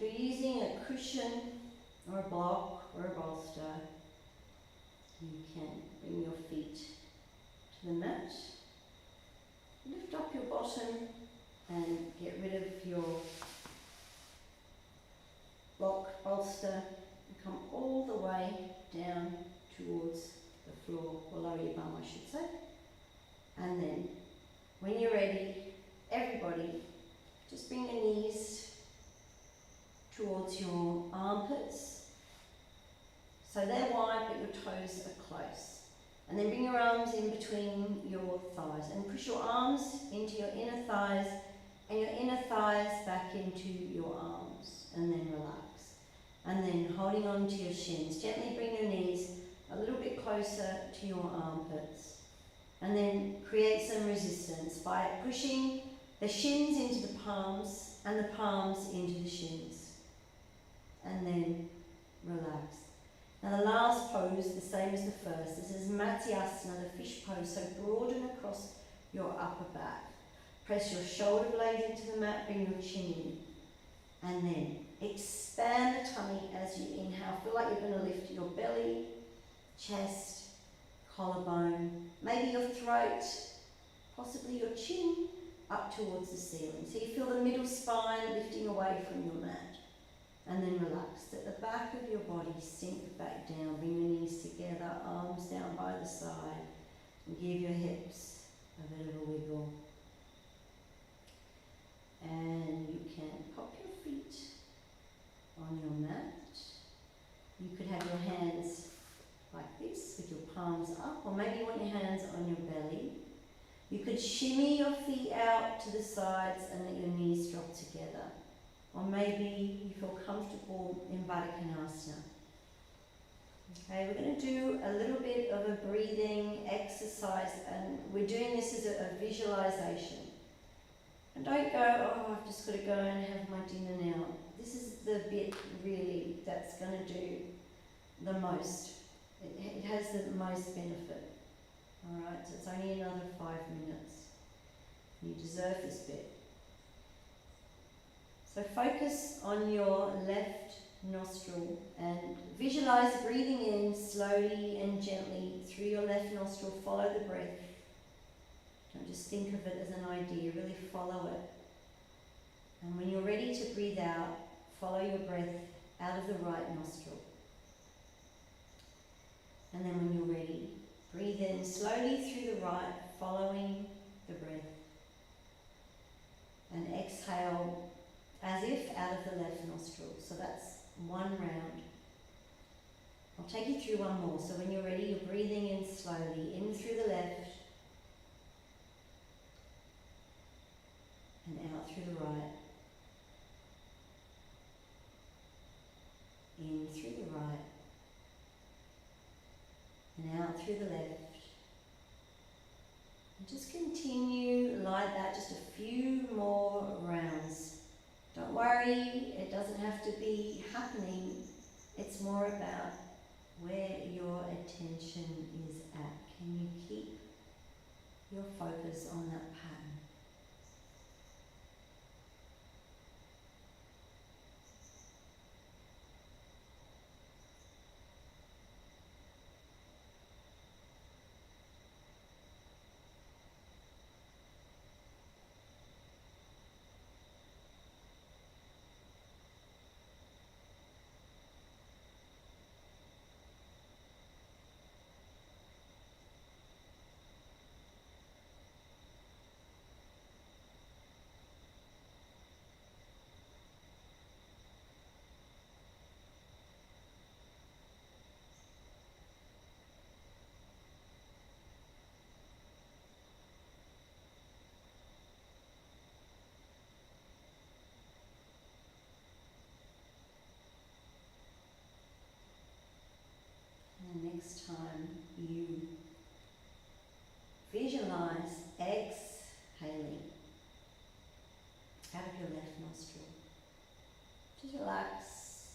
If you're using a cushion or a block or a bolster, you can bring your feet to the mat, lift up your bottom and get rid of your block, bolster, and come all the way down towards the floor, or lower your bum I should say. And then when you're ready, everybody, just bring your knees towards your armpits, so they're wide but your toes are close. And then bring your arms in between your thighs and push your arms into your inner thighs and your inner thighs back into your arms, and then relax. And then holding on to your shins, gently bring your knees a little bit closer to your armpits, and then create some resistance by pushing the shins into the palms and the palms into the shins. And then relax. Now the last pose, the same as the first. This is Matsyasana, the fish pose. So broaden across your upper back. Press your shoulder blades into the mat, bring your chin in. And then expand the tummy as you inhale. Feel like you're going to lift your belly, chest, collarbone, maybe your throat, possibly your chin, up towards the ceiling. So you feel the middle spine lifting away from your mat. And then relax. At the back of your body, sink back down. Bring your knees together, arms down by the side. And give your hips a bit of a wiggle. And you can pop your feet or maybe you want your hands on your belly. You could shimmy your feet out to the sides and let your knees drop together. Or maybe you feel comfortable in Baddha Konasana. Okay, we're going to do a little bit of a breathing exercise, and we're doing this as a visualization. And don't go, oh, I've just got to go and have my dinner now. This is the bit really that's going to do the most. It has the most benefit. Alright, so it's only another 5 minutes. You deserve this bit. So focus on your left nostril and visualize breathing in slowly and gently through your left nostril. Follow the breath. Don't just think of it as an idea, really follow it. And when you're ready to breathe out, follow your breath out of the right nostril. And then when you're ready, breathe in slowly through the right, following the breath. And exhale as if out of the left nostril. So that's one round. I'll take you through one more. So when you're ready, you're breathing in slowly, in through the left, and out through the right. In through the right, and out through the left. And just continue like that, just a few more rounds. Don't worry, it doesn't have to be happening. It's more about where your attention is at. Can you keep your focus on that pattern? And next time you visualize exhaling out of your left nostril, just relax.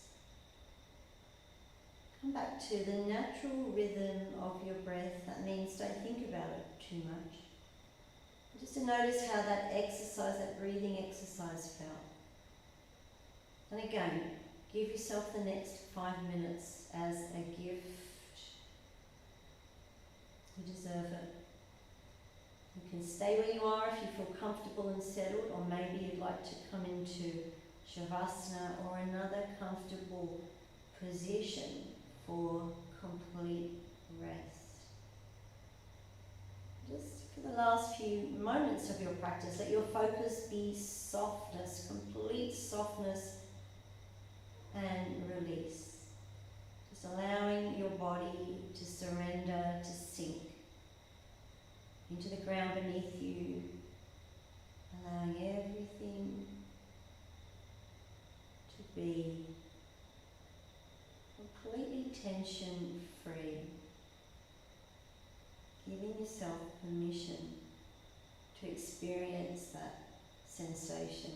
Come back to the natural rhythm of your breath. That means don't think about it too much. Just to notice how that exercise, that breathing exercise felt. And again, give yourself the next 5 minutes as a gift. You deserve it. You can stay where you are if you feel comfortable and settled, or maybe you'd like to come into Shavasana or another comfortable position for complete rest. Just for the last few moments of your practice, let your focus be softness, complete softness and release. Just allowing your body to surrender, to sink into the ground beneath you, allowing everything to be completely tension-free, giving yourself permission to experience that sensation.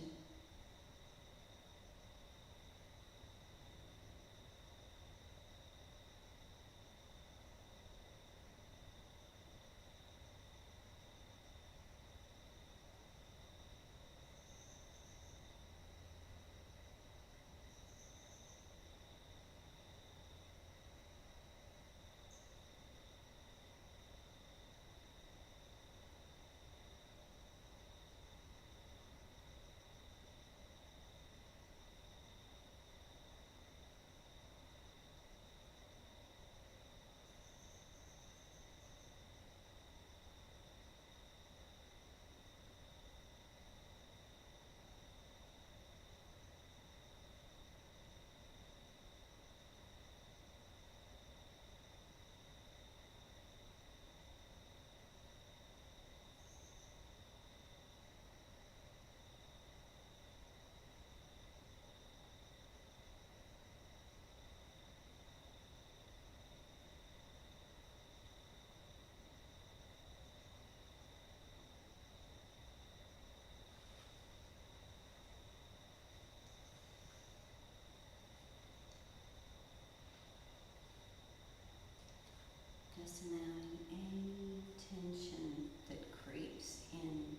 Just allowing any tension that creeps in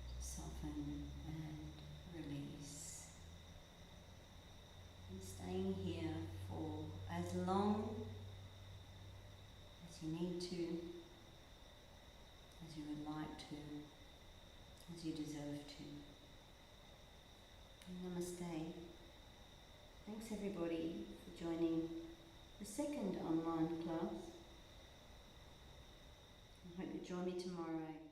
to soften and release. And staying here for as long as you need to, as you would like to, as you deserve to. Namaste. Thanks everybody for joining the second online class. I hope you join me tomorrow.